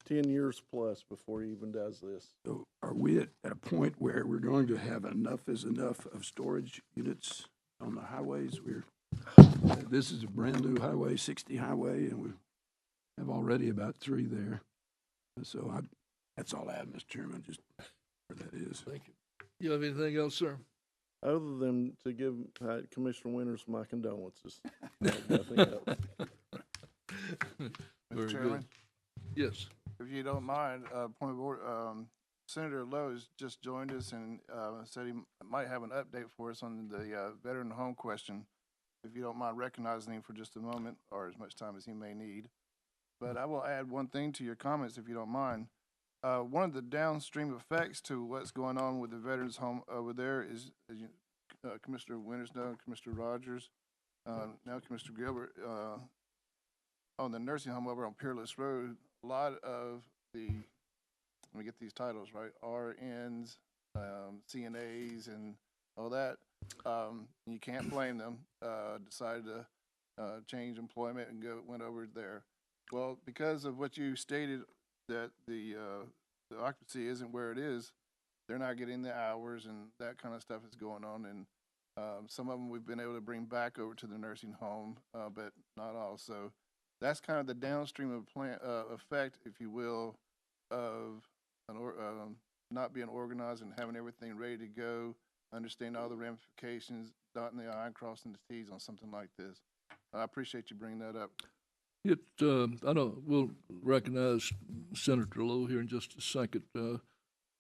10 years plus before he even does this. So are we at a point where we're going to have enough is enough of storage units on the highways? This is a brand new highway, 60 highway, and we have already about 3 there. So that's all I have, Mr. Chairman, just where that is. Thank you. You have anything else, sir? Other than to give Commissioner Winters my condolences. Nothing else. Mr. Chairman? Yes. If you don't mind, point of order, Senator Lowe has just joined us and said he might have an update for us on the veteran home question. If you don't mind recognizing him for just a moment, or as much time as he may need. But I will add one thing to your comments, if you don't mind. One of the downstream effects to what's going on with the veterans home over there is, as you, Commissioner Winters knows, Commissioner Rogers, now Commissioner Gilbert, on the nursing home over on Peerless Road, a lot of the, let me get these titles right, RNs, CNAs, and all that, you can't blame them, decided to change employment and went over there. Well, because of what you stated, that the occupancy isn't where it is, they're not getting the hours, and that kind of stuff is going on. And some of them we've been able to bring back over to the nursing home, but not all. So that's kind of the downstream of effect, if you will, of not being organized and having everything ready to go, understand all the ramifications, dotting the I and crossing the T's on something like this. I appreciate you bringing that up. I know we'll recognize Senator Lowe here in just a second.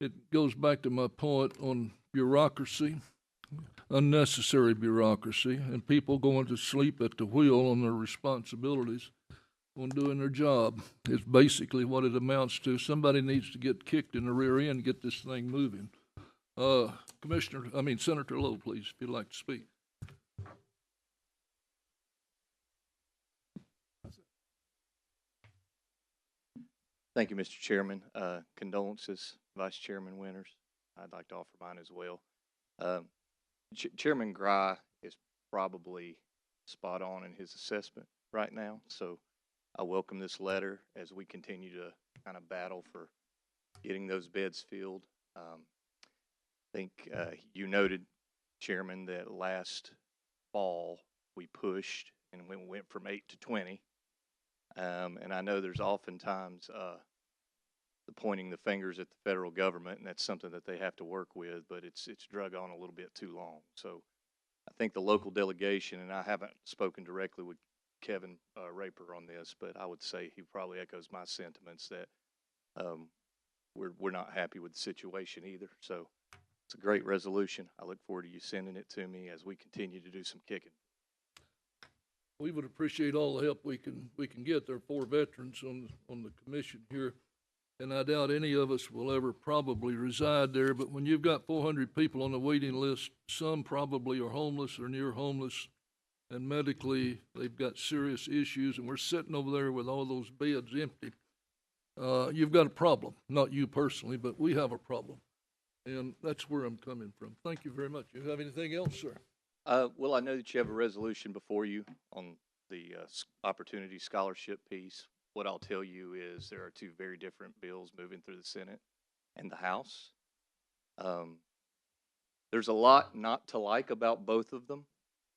It goes back to my point on bureaucracy, unnecessary bureaucracy, and people going to sleep at the wheel on their responsibilities on doing their job. Is basically what it amounts to. Somebody needs to get kicked in the rear end, get this thing moving. Senator Lowe, please, if you'd like to speak. Thank you, Mr. Chairman. Condolences, Vice Chairman Winters. I'd like to offer mine as well. Chairman Gry is probably spot on in his assessment right now, so I welcome this letter as we continue to kind of battle for getting those beds filled. I think you noted, Chairman, that last fall we pushed and we went from 8 to 20. And I know there's oftentimes the pointing the fingers at the federal government, and that's something that they have to work with, but it's drug on a little bit too long. So I think the local delegation, and I haven't spoken directly with Kevin Raper on this, but I would say he probably echoes my sentiments that we're not happy with the situation either. So it's a great resolution. I look forward to you sending it to me as we continue to do some kicking. We would appreciate all the help we can get. There are 4 veterans on the commission here, and I doubt any of us will ever probably reside there. But when you've got 400 people on the waiting list, some probably are homeless or near homeless, and medically they've got serious issues, and we're sitting over there with all those beds empty. You've got a problem, not you personally, but we have a problem, and that's where I'm coming from. Thank you very much. You have anything else, sir? Well, I know that you have a resolution before you on the Opportunity Scholarship piece. What I'll tell you is there are 2 very different bills moving through the Senate and the House. There's a lot not to like about both of them.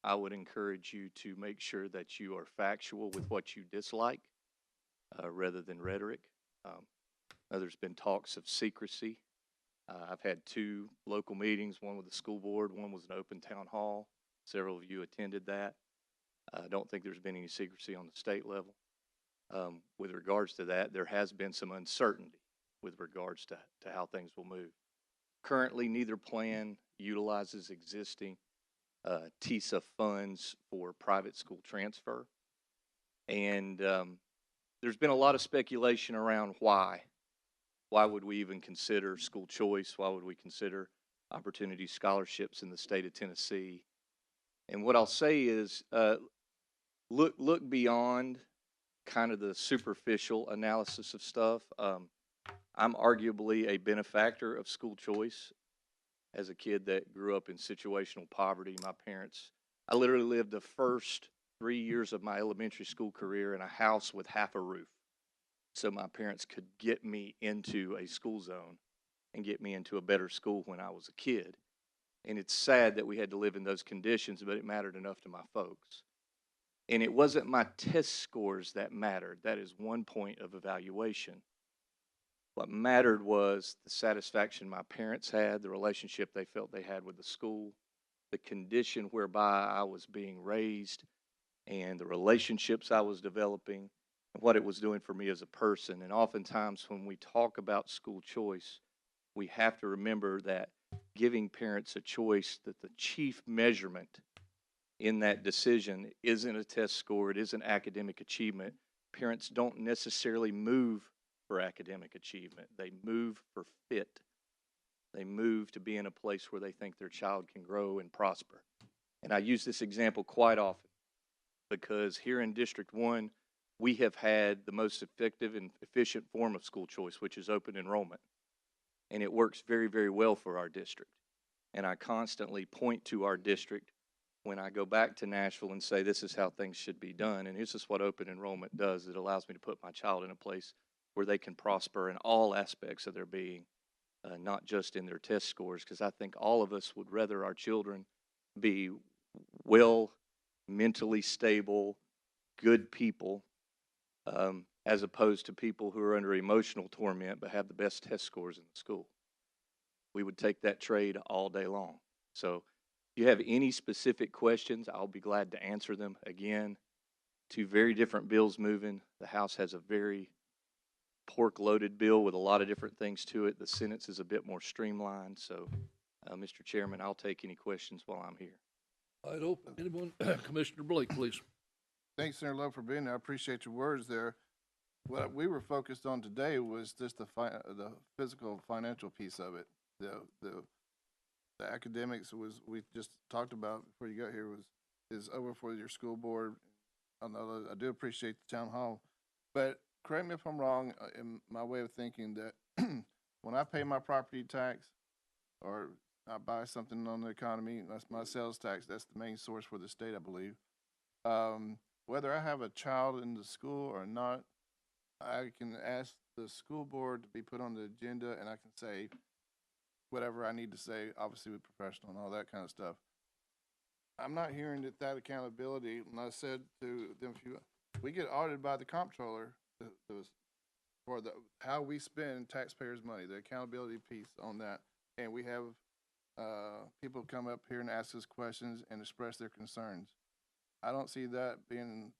I would encourage you to make sure that you are factual with what you dislike rather than rhetoric. There's been talks of secrecy. I've had 2 local meetings, one with the school board, one was an open town hall. Several of you attended that. I don't think there's been any secrecy on the state level. With regards to that, there has been some uncertainty with regards to how things will move. Currently, neither plan utilizes existing TISA funds for private school transfer. And there's been a lot of speculation around why. Why would we even consider school choice? Why would we consider opportunity scholarships in the state of Tennessee? And what I'll say is look beyond kind of the superficial analysis of stuff. I'm arguably a benefactor of school choice as a kid that grew up in situational poverty. My parents, I literally lived the first 3 years of my elementary school career in a house with half a roof. So my parents could get me into a school zone and get me into a better school when I was a kid. And it's sad that we had to live in those conditions, but it mattered enough to my folks. And it wasn't my test scores that mattered. That is one point of evaluation. What mattered was the satisfaction my parents had, the relationship they felt they had with the school, the condition whereby I was being raised, and the relationships I was developing, and what it was doing for me as a person. And oftentimes when we talk about school choice, we have to remember that giving parents a choice, that the chief measurement in that decision isn't a test score, it isn't academic achievement. Parents don't necessarily move for academic achievement. They move for fit. They move to be in a place where they think their child can grow and prosper. And I use this example quite often because here in District 1, we have had the most effective and efficient form of school choice, which is open enrollment. And it works very, very well for our district. And I constantly point to our district when I go back to Nashville and say, this is how things should be done. And this is what open enrollment does. It allows me to put my child in a place where they can prosper in all aspects of their being, not just in their test scores, because I think all of us would rather our children be well, mentally stable, good people, as opposed to people who are under emotional torment but have the best test scores in the school. We would take that trade all day long. So if you have any specific questions, I'll be glad to answer them. Again, two very different bills moving. The House has a very pork-loaded bill with a lot of different things to it. The Senate's is a bit more streamlined. So, Mr. Chairman, I'll take any questions while I'm here. All right, open. Anyone? Commissioner Blake, please. Thanks, Senator Lowe, for being there. I appreciate your words there. What we were focused on today was just the physical financial piece of it. The academics we just talked about before you got here is over for your school board. I do appreciate the town hall, but correct me if I'm wrong in my way of thinking that when I pay my property tax or I buy something on the economy, that's my sales tax. That's the main source for the state, I believe. Whether I have a child in the school or not, I can ask the school board to be put on the agenda, and I can say whatever I need to say, obviously with professional and all that kind of stuff. I'm not hearing that accountability. And I said to them, we get audited by the comptroller for how we spend taxpayers' money, the accountability piece on that, and we have people come up here and ask us questions and express their concerns. I don't see that being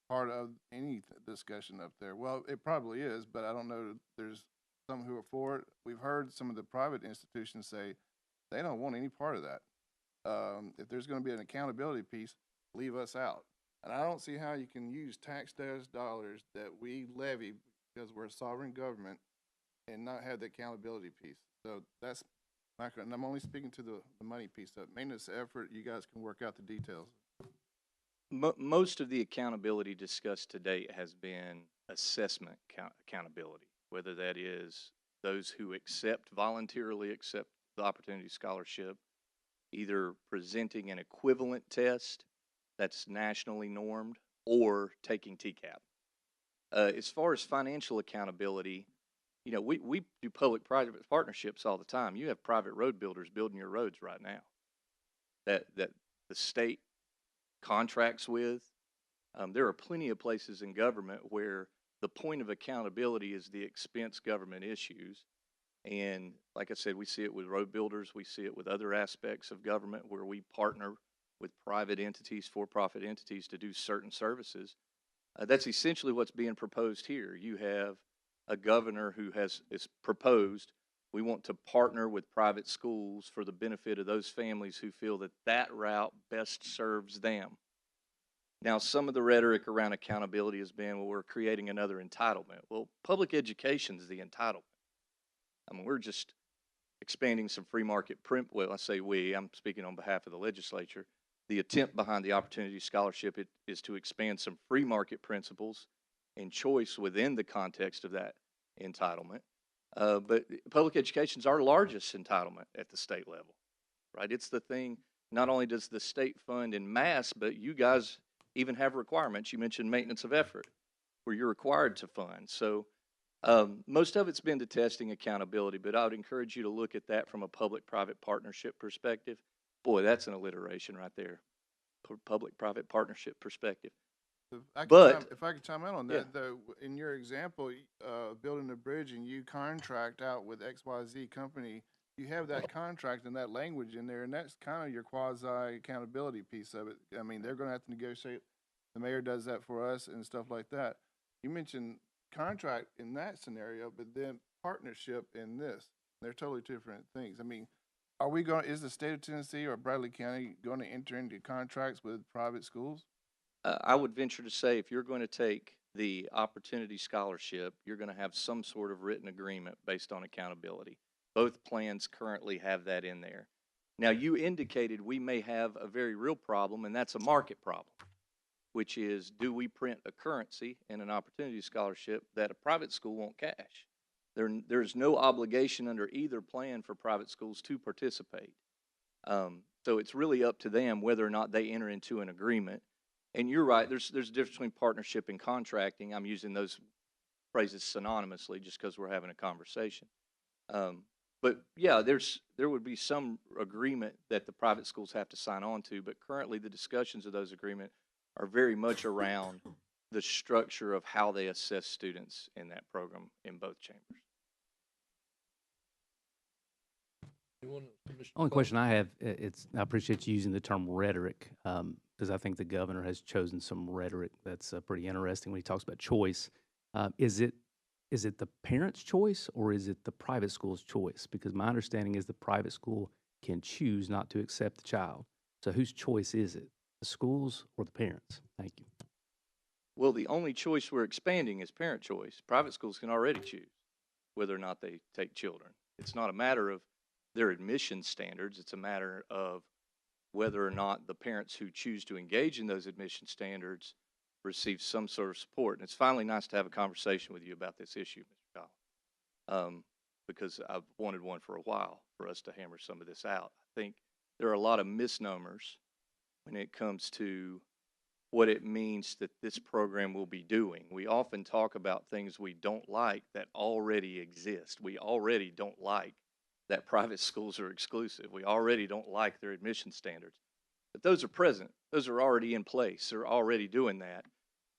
part of any discussion up there. Well, it probably is, but I don't know. There's some who are for it. We've heard some of the private institutions say they don't want any part of that. If there's going to be an accountability piece, leave us out. And I don't see how you can use taxpayers' dollars that we levy because we're a sovereign government and not have the accountability piece. So that's and I'm only speaking to the money piece of it. Maintenance effort, you guys can work out the details. Most of the accountability discussed to date has been assessment accountability, whether that is those who voluntarily accept the Opportunity Scholarship, either presenting an equivalent test that's nationally normed or taking TCAP. As far as financial accountability, we do public-private partnerships all the time. You have private road builders building your roads right now that the state contracts with. There are plenty of places in government where the point of accountability is the expense government issues. And like I said, we see it with road builders. We see it with other aspects of government where we partner with private entities, for-profit entities to do certain services. That's essentially what's being proposed here. You have a governor who is proposed, we want to partner with private schools for the benefit of those families who feel that route best serves them. Now, some of the rhetoric around accountability has been, well, we're creating another entitlement. Well, public education is the entitlement. I mean, we're just expanding some free market well, I say we, I'm speaking on behalf of the legislature. The attempt behind the Opportunity Scholarship is to expand some free market principles and choice within the context of that entitlement. But public education is our largest entitlement at the state level, right? It's the thing, not only does the state fund in mass, but you guys even have requirements. You mentioned maintenance of effort, where you're required to fund. So most of it's been to testing accountability, but I would encourage you to look at that from a public-private partnership perspective. Boy, that's an alliteration right there, public-private partnership perspective. If I could chime in on that, Yeah. though, in your example, building a bridge and you contract out with XYZ company, you have that contract and that language in there, and that's kind of your quasi-accountability piece of it. I mean, they're going to have to negotiate. The mayor does that for us and stuff like that. You mentioned contract in that scenario, but then partnership in this. They're totally different things. I mean, are we going, is the state of Tennessee or Bradley County going to enter into contracts with private schools? I would venture to say if you're going to take the opportunity scholarship, you're going to have some sort of written agreement based on accountability. Both plans currently have that in there. Now, you indicated we may have a very real problem, and that's a market problem, which is, do we print a currency in an opportunity scholarship that a private school won't cash? There's no obligation under either plan for private schools to participate. So it's really up to them whether or not they enter into an agreement. And you're right, there's a difference between partnership and contracting. I'm using those phrases synonymously just because we're having a conversation. But yeah, there would be some agreement that the private schools have to sign on to, but currently the discussions of those agreements are very much around the structure of how they assess students in that program in both chambers. Only question I have, I appreciate you using the term rhetoric, because I think the governor has chosen some rhetoric that's pretty interesting when he talks about choice. Is it the parent's choice or is it the private school's choice? Because my understanding is the private school can choose not to accept the child. So whose choice is it, the schools or the parents? Thank you. Well, the only choice we're expanding is parent choice. Private schools can already choose whether or not they take children. It's not a matter of their admission standards. It's a matter of whether or not the parents who choose to engage in those admission standards receive some sort of support. And it's finally nice to have a conversation with you about this issue, Mr. Kyle, because I've wanted one for a while for us to hammer some of this out. I think there are a lot of misnomers when it comes to what it means that this program will be doing. We often talk about things we don't like that already exist. We already don't like that private schools are exclusive. We already don't like their admission standards. But those are present. Those are already in place. They're already doing that.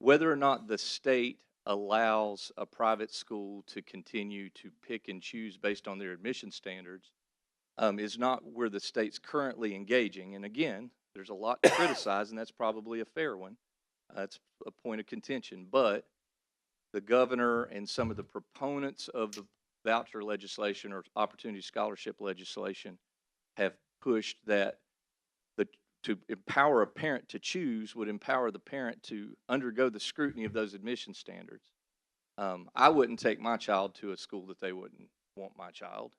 Whether or not the state allows a private school to continue to pick and choose based on their admission standards is not where the state's currently engaging. And again, there's a lot to criticize, and that's probably a fair one. That's a point of contention. But the governor and some of the proponents of the voucher legislation or opportunity scholarship legislation have pushed that to empower a parent to choose would empower the parent to undergo the scrutiny of those admission standards. I wouldn't take my child to a school that they wouldn't want my child.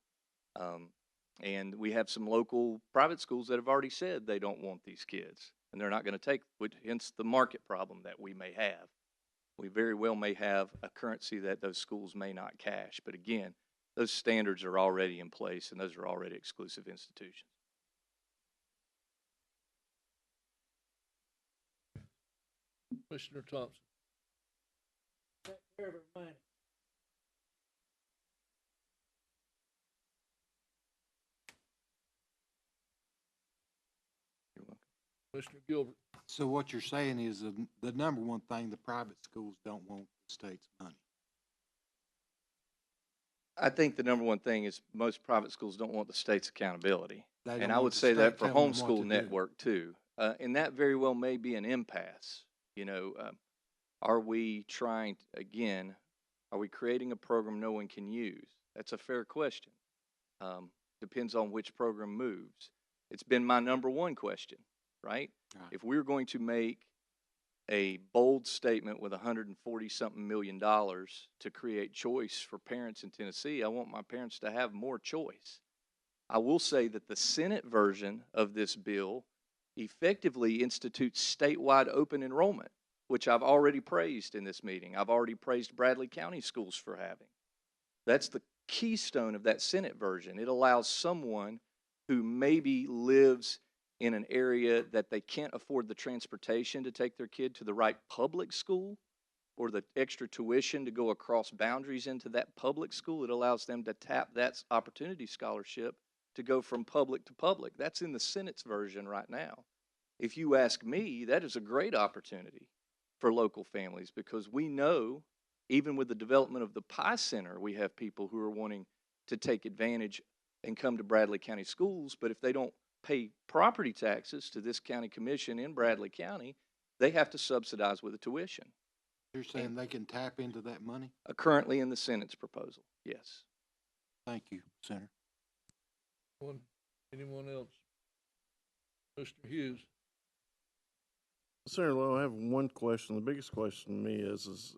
And we have some local private schools that have already said they don't want these kids, and they're not going to take, hence the market problem that we may have. We very well may have a currency that those schools may not cash. But again, those standards are already in place, and those are already exclusive institutions. Commissioner Thompson. Commissioner Gilbert. So what you're saying is the number one thing, the private schools don't want the state's money. I think the number one thing is most private schools don't want the state's accountability. They don't And I want would the say that state for telling them what to homeschool do. network too. And that very well may be an impasse. You know, are we trying, again, are we creating a program no one can use? That's a fair question. Depends on which program moves. It's been my number one question, right? If we're going to make a bold statement with $140-something million to create choice for parents in Tennessee, I want my parents to have more choice. I will say that the Senate version of this bill effectively institutes statewide open enrollment, which I've already praised in this meeting. I've already praised Bradley County schools for having. That's the keystone of that Senate version. It allows someone who maybe lives in an area that they can't afford the transportation to take their kid to the right public school or the extra tuition to go across boundaries into that public school. It allows them to tap that opportunity scholarship to go from public to public. That's in the Senate's version right now. If you ask me, that is a great opportunity for local families because we know, even with the development of the Pie Center, we have people who are wanting to take advantage and come to Bradley County schools, but if they don't pay property taxes to this county commission in Bradley County, they have to subsidize with a tuition. You're saying they can tap into that money? Currently in the Senate's proposal, yes. Thank you, Senator. Anyone else? Mr. Hughes? Senator Lowe, I have one question. The biggest question to me is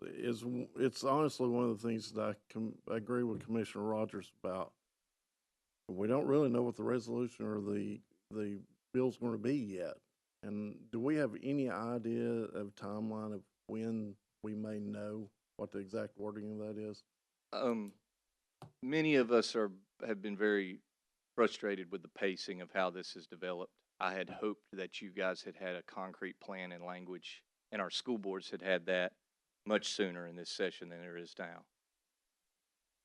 it's honestly one of the things that I agree with Commissioner Rogers about. We don't really know what the resolution or the bill's going to be yet. And do we have any idea of timeline of when we may know what the exact wording of that is? Many of us have been very frustrated with the pacing of how this has developed. I had hoped that you guys had had a concrete plan and language, and our school boards had had that much sooner in this session than there is now.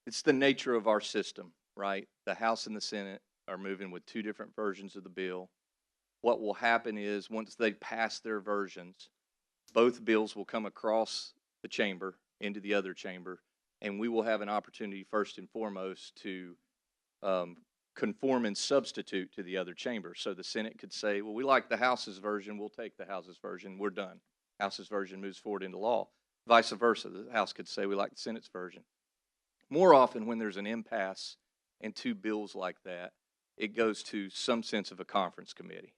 It's the nature of our system, right? The House and the Senate are moving with two different versions of the bill. What will happen is once they pass their versions, both bills will come across the chamber into the other chamber, and we will have an opportunity first and foremost to conform and substitute to the other chamber. So the Senate could say, well, we like the House's version, we'll take the House's version, we're done. House's version moves forward into law. Vice versa, the House could say, we like the Senate's version. More often when there's an impasse and two bills like that, it goes to some sense of a conference committee.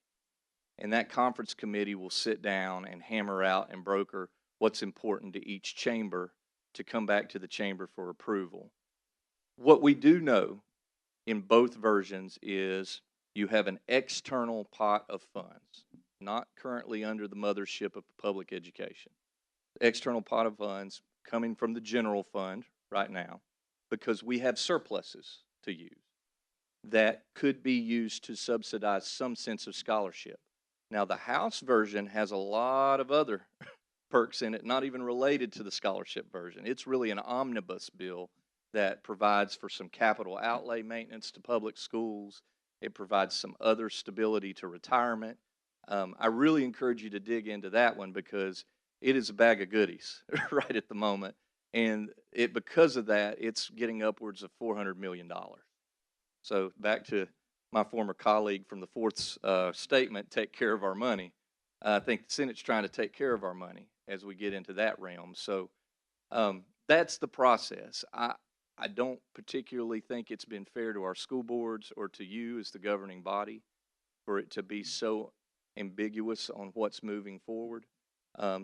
And that conference committee will sit down and hammer out and broker what's important to each chamber to come back to the chamber for approval. What we do know in both versions is you have an external pot of funds, not currently under the mothership of public education. External pot of funds coming from the general fund right now because we have surpluses to use that could be used to subsidize some sense of scholarship. Now, the House version has a lot of other perks in it, not even related to the scholarship version. It's really an omnibus bill that provides for some capital outlay maintenance to public schools. It provides some other stability to retirement. I really encourage you to dig into that one because it is a bag of goodies right at the moment. And because of that, it's getting upwards of $400 million. So back to my former colleague from the fourth statement, take care of our money. I think the Senate's trying to take care of our money as we get into that realm. So that's the process. I don't particularly think it's been fair to our school boards or to you as the governing body for it to be so ambiguous on what's moving forward.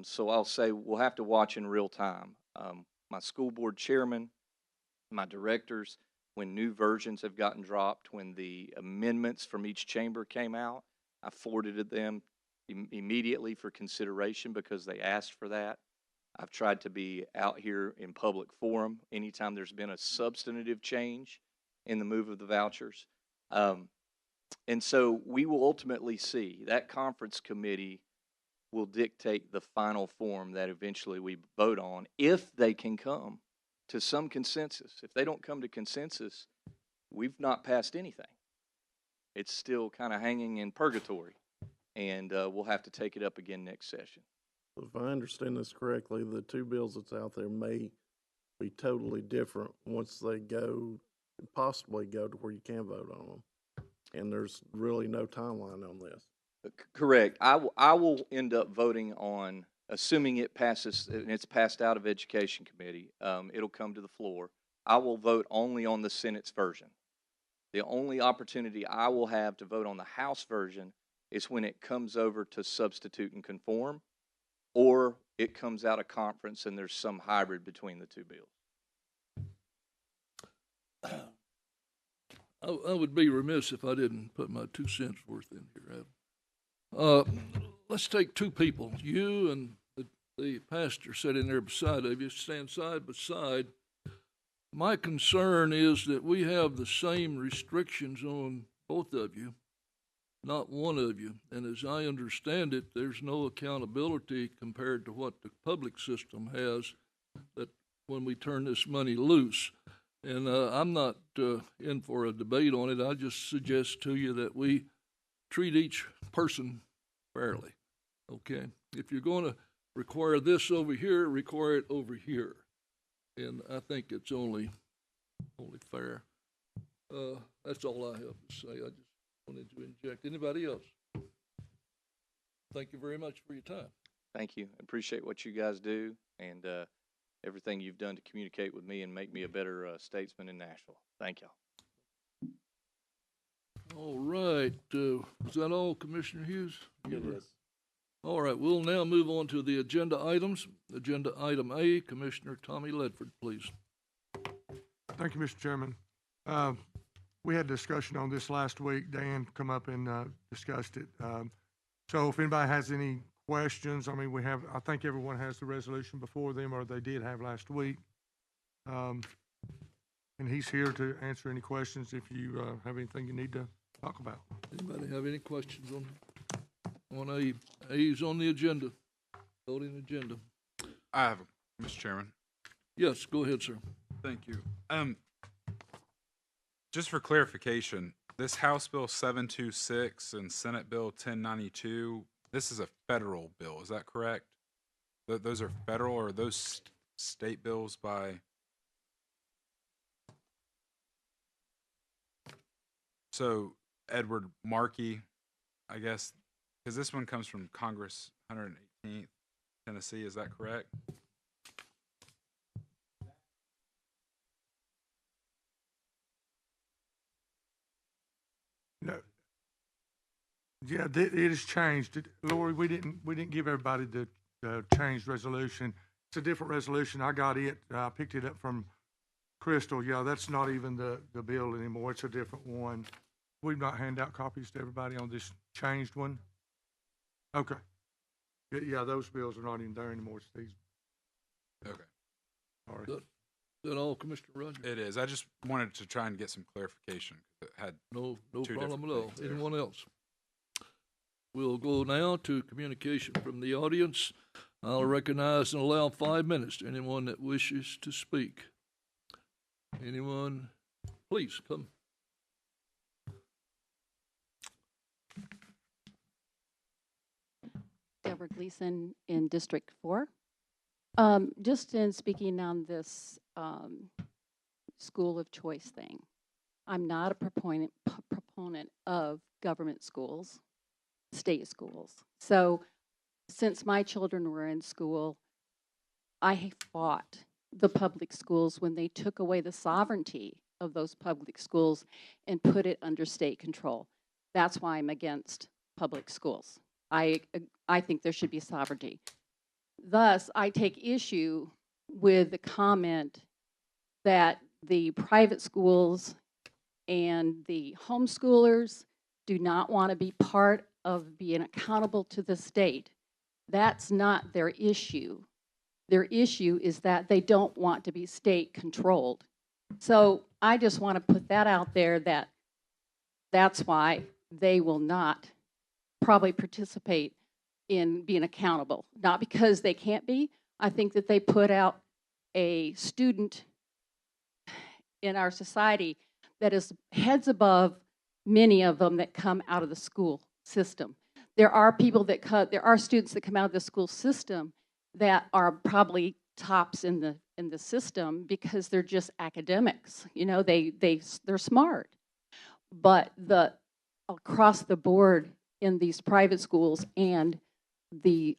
So I'll say we'll have to watch in real time. My school board chairman, my directors, when new versions have gotten dropped, when the amendments from each chamber came out, I forwarded them immediately for consideration because they asked for that. I've tried to be out here in public forum anytime there's been a substantive change in the move of the vouchers. And so we will ultimately see that conference committee will dictate the final form that eventually we vote on if they can come to some consensus. If they don't come to consensus, we've not passed anything. It's still kind of hanging in purgatory, and we'll have to take it up again next session. If I understand this correctly, the two bills that's out there may be totally different once they possibly go to where you can vote on them. And there's really no timeline on this. Correct. I will end up voting on, assuming it passes, and it's passed out of Education Committee, it'll come to the floor. I will vote only on the Senate's version. The only opportunity I will have to vote on the House version is when it comes over to substitute and conform, or it comes out of conference and there's some hybrid between the two bills. I would be remiss if I didn't put my 2 cents worth in here, Adam. Let's take two people, you and the pastor sitting there beside of you, stand side by side. My concern is that we have the same restrictions on both of you, not one of you. And as I understand it, there's no accountability compared to what the public system has that when we turn this money loose. And I'm not in for a debate on it. I just suggest to you that we treat each person fairly, okay? If you're going to require this over here, require it over here. And I think it's only fair. That's all I have to say. I just wanted to inject. Anybody else? Thank you very much for your time. Thank you. I appreciate what you guys do and everything you've done to communicate with me and make me a better statesman in Nashville. Thank y'all. All right, is that all, Commissioner Hughes? It is. All right, we'll now move on to the agenda items. Agenda item A, Commissioner Tommy Ledford, please. Thank you, Mr. Chairman. We had discussion on this last week. Dan come up and discussed it. So if anybody has any questions, I mean, I think everyone has the resolution before them, or they did have last week. And he's here to answer any questions if you have anything you need to talk about. Anybody have any questions on A? A is on the agenda, voting agenda. I have, Mr. Chairman. Yes, go ahead, sir. Thank you. Just for clarification, this House Bill 726 and Senate Bill 1092, this is a federal bill, is that correct? Those are federal, or are those state bills by? So Edward Markey, I guess, because this one comes from Congress 118th, Tennessee, is that correct? No. Yeah, it has changed. Lori, we didn't give everybody the changed resolution. It's a different resolution. I got it. I picked it up from Crystal. Yeah, that's not even the bill anymore. It's a different one. We've not handed out copies to everybody on this changed one. Okay. Yeah, those bills are not even there anymore. It's these. Okay. All right. Is that all, Commissioner Rogers? It is. I just wanted to try and get some clarification. It had no two problem at all. things there. Anyone else? We'll go now to communication from the audience. I'll recognize and allow 5 minutes to anyone that wishes to speak. Anyone? Please come. Deborah Gleason in District 4. Just in speaking on this school of choice thing, I'm not a proponent of government schools, state schools. So since my children were in school, I fought the public schools when they took away the sovereignty of those public schools and put it under state control. That's why I'm against public schools. I think there should be sovereignty. Thus, I take issue with the comment that the private schools and the homeschoolers do not want to be part of being accountable to the state. That's not their issue. Their issue is that they don't want to be state controlled. So I just want to put that out there, that that's why they will not probably participate in being accountable. Not because they can't be. I think that they put out a student in our society that is heads above many of them that come out of the school system. There are people that there are students that come out of the school system that are probably tops in the system because they're just academics. You know, they're smart. But across the board in these private schools and the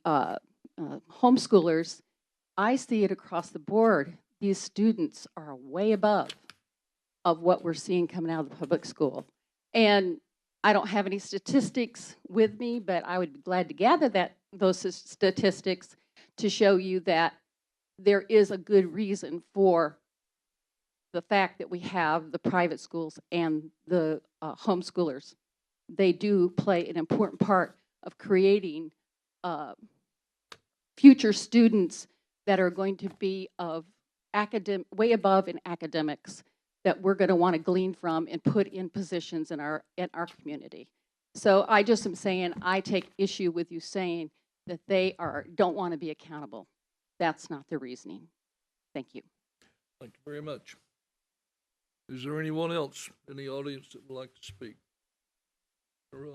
homeschoolers, I see it across the board. These students are way above of what we're seeing coming out of the public school. And I don't have any statistics with me, but I would be glad to gather those statistics to show you that there is a good reason for the fact that we have the private schools and the homeschoolers. They do play an important part of creating future students that are going to be of way above in academics that we're going to want to glean from and put in positions in our community. So I just am saying, I take issue with you saying that they don't want to be accountable. That's not the reasoning. Thank you. Thank you very much. Is there anyone else in the audience that would like to speak? Good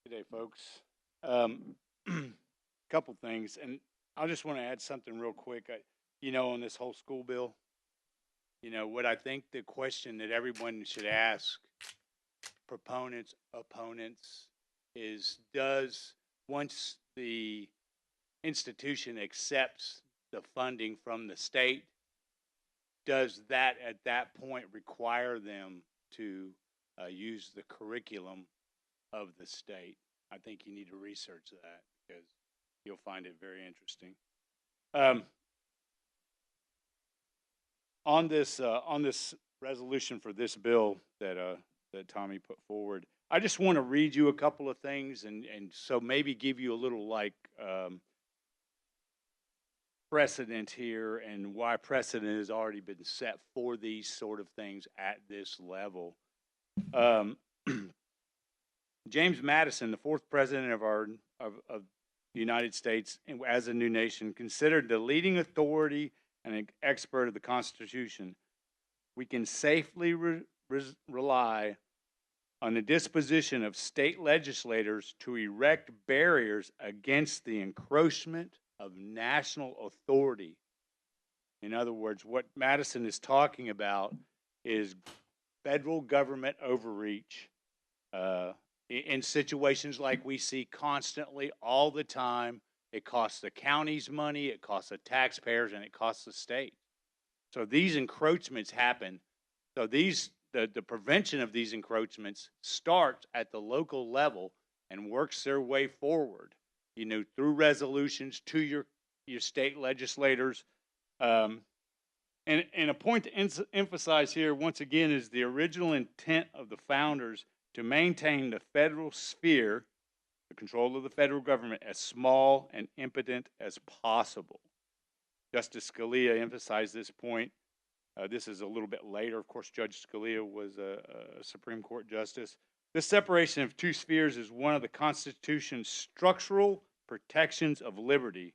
day, folks. Couple things, and I just want to add something real quick. On this whole school bill, what I think the question that everyone should ask, proponents, opponents, is once the institution accepts the funding from the state, does that at that point require them to use the curriculum of the state? I think you need to research that because you'll find it very interesting. On this resolution for this bill that Tommy put forward, I just want to read you a couple of things and so maybe give you a little like precedent here and why precedent has already been set for these sort of things at this level. James Madison, the fourth president of the United States as a new nation, considered the leading authority and an expert of the Constitution. We can safely rely on the disposition of state legislators to erect barriers against the encroachment of national authority. In other words, what Madison is talking about is federal government overreach in situations like we see constantly all the time. It costs the counties money, it costs the taxpayers, and it costs the state. So these encroachments happen. So the prevention of these encroachments starts at the local level and works their way forward, through resolutions to your state legislators. And a point to emphasize here, once again, is the original intent of the founders to maintain the federal sphere, the control of the federal government, as small and impotent as possible. Justice Scalia emphasized this point. This is a little bit later. Of course, Judge Scalia was a Supreme Court justice. This separation of two spheres is one of the Constitution's structural protections of liberty.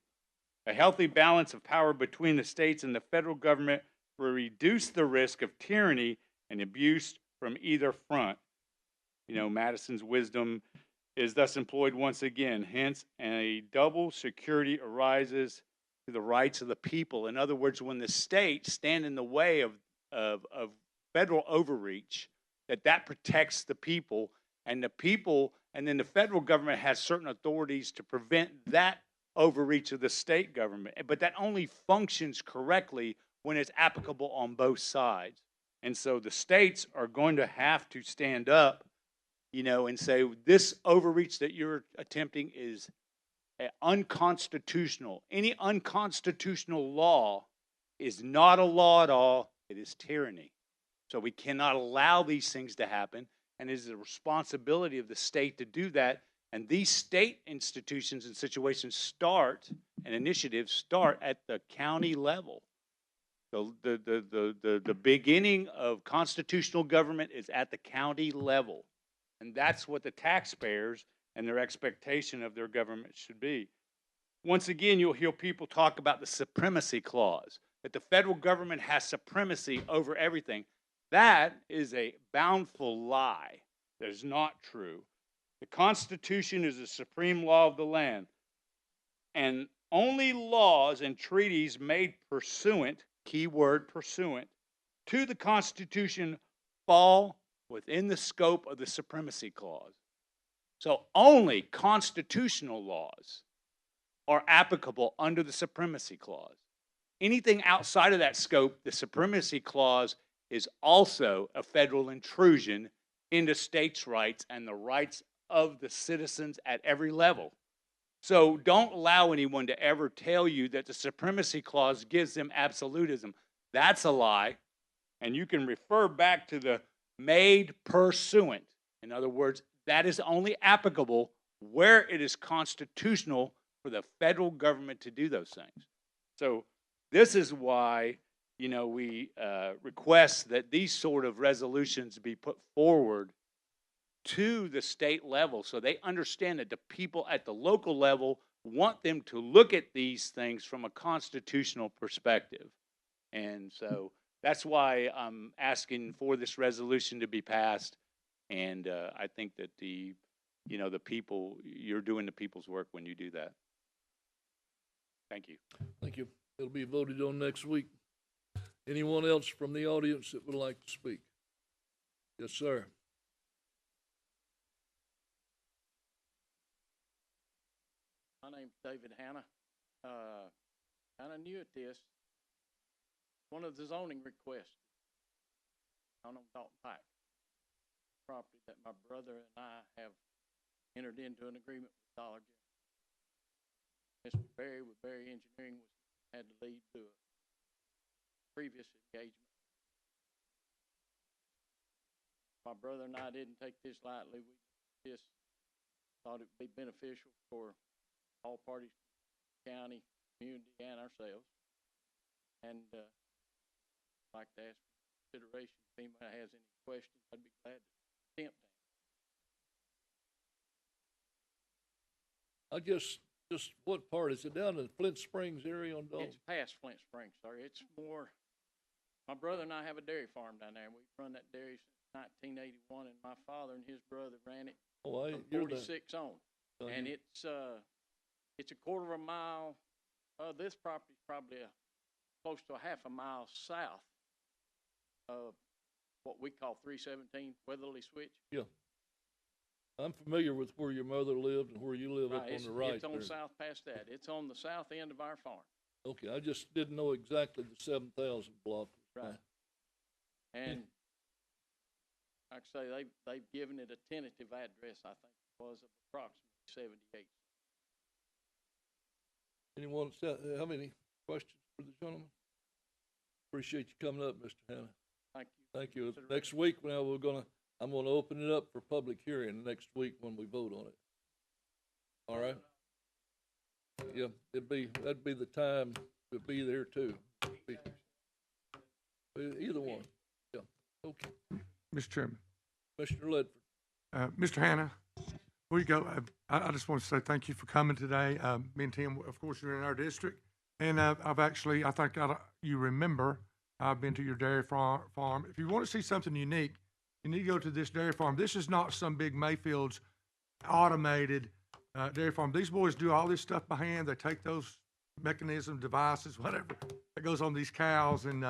A healthy balance of power between the states and the federal government will reduce the risk of tyranny and abuse from either front. Madison's wisdom is thus employed once again. Hence, a double security arises to the rights of the people. In other words, when the states stand in the way of federal overreach, that protects the people, and then the federal government has certain authorities to prevent that overreach of the state government. But that only functions correctly when it's applicable on both sides. And so the states are going to have to stand up, and say, this overreach that you're attempting is unconstitutional. Any unconstitutional law is not a law at all. It is tyranny. So we cannot allow these things to happen, and it is the responsibility of the state to do that. And these state institutions and situations and initiatives start at the county level. So the beginning of constitutional government is at the county level. And that's what the taxpayers and their expectation of their government should be. Once again, you'll hear people talk about the supremacy clause, that the federal government has supremacy over everything. That is a bountiful lie. That is not true. The Constitution is the supreme law of the land. And only laws and treaties made pursuant, keyword pursuant, to the Constitution fall within the scope of the supremacy clause. So only constitutional laws are applicable under the supremacy clause. Anything outside of that scope, the supremacy clause is also a federal intrusion into states' rights and the rights of the citizens at every level. So don't allow anyone to ever tell you that the supremacy clause gives them absolutism. That's a lie. And you can refer back to the made pursuant. In other words, that is only applicable where it is constitutional for the federal government to do those things. So this is why, we request that these sort of resolutions be put forward to the state level so they understand that the people at the local level want them to look at these things from a constitutional perspective. And so that's why I'm asking for this resolution to be passed. And I think that the people, you're doing the people's work when you do that. Thank you. Thank you. It'll be voted on next week. Anyone else from the audience that would like to speak? Yes, sir. My name's David Hanna. kinda new at this. One of the zoning requests on Dalton Pike property that my brother and I have entered into an agreement with Dollar General. Mr. Berry with Berry Engineering had to lead to a previous engagement. My brother and I didn't take this lightly. We just thought it would be beneficial for all parties, county, community, and ourselves. And I'd like to ask for consideration. If anybody has any questions, I'd be glad to attempt that. I guess, just what part, is it down in Flint Springs area on Dalton? It's past Flint Springs, sir. It's more, my brother and I have a dairy farm down there, and we've run that dairy since 1981, and my father and his brother ran it from 46 on. And it's a quarter of a mile, this property's probably close to a half a mile south of what we call 317 Weatherly Switch. Yeah. I'm familiar with where your mother lived and where you live up on the right. It's on there. south past that. It's on the south end of our farm. Okay, I just didn't know exactly the 7,000 block. Right. And like I say, they've given it a tentative address, I think it was, of approximately 78. Anyone have any questions for the gentleman? Appreciate you coming up, Mr. Hannah. Thank you. Thank you. Next week, now I'm gonna open it up for public hearing next week when we vote on it. All right? Yeah, that'd be the time to be there too. Either one. Yeah, okay. Mr. Chairman. Commissioner Ledford. Mr. Hannah, before you go, I just want to say thank you for coming today. Me and Tim, of course, you're in our district. And I've actually, I think you remember, I've been to your dairy farm. If you want to see something unique, you need to go to this dairy farm. This is not some big Mayfield's automated dairy farm. These boys do all this stuff by hand. They take those mechanisms, devices, whatever that goes on these cows, and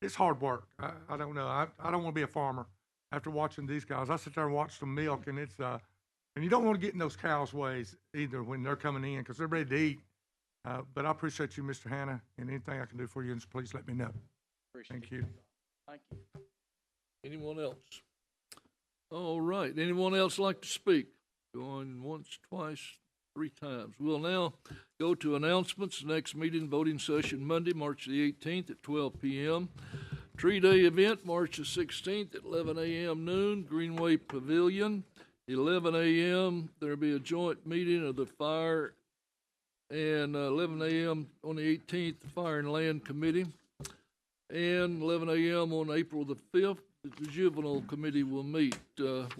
it's hard work. I don't know. I don't want to be a farmer after watching these guys. I sit there and watch them milk, and it's and you don't want to get in those cows' ways either when they're coming in because they're ready to eat. But I appreciate you, Mr. Hannah, and anything I can do for you, please let me know. Thank you. Thank you. Anyone else? All right. Anyone else like to speak? Going once, twice, 3 times. We'll now go to announcements. Next meeting, voting session Monday, March the 18th at 12 p.m. Tree Day event, March the 16th at 11 a.m. noon, Greenway Pavilion. 11 a.m. There'll be a joint meeting of the Fire and 11 a.m. on the 18th, the Fire and Land Committee. And 11 a.m. on April the 5th, the Juvenile Committee will meet with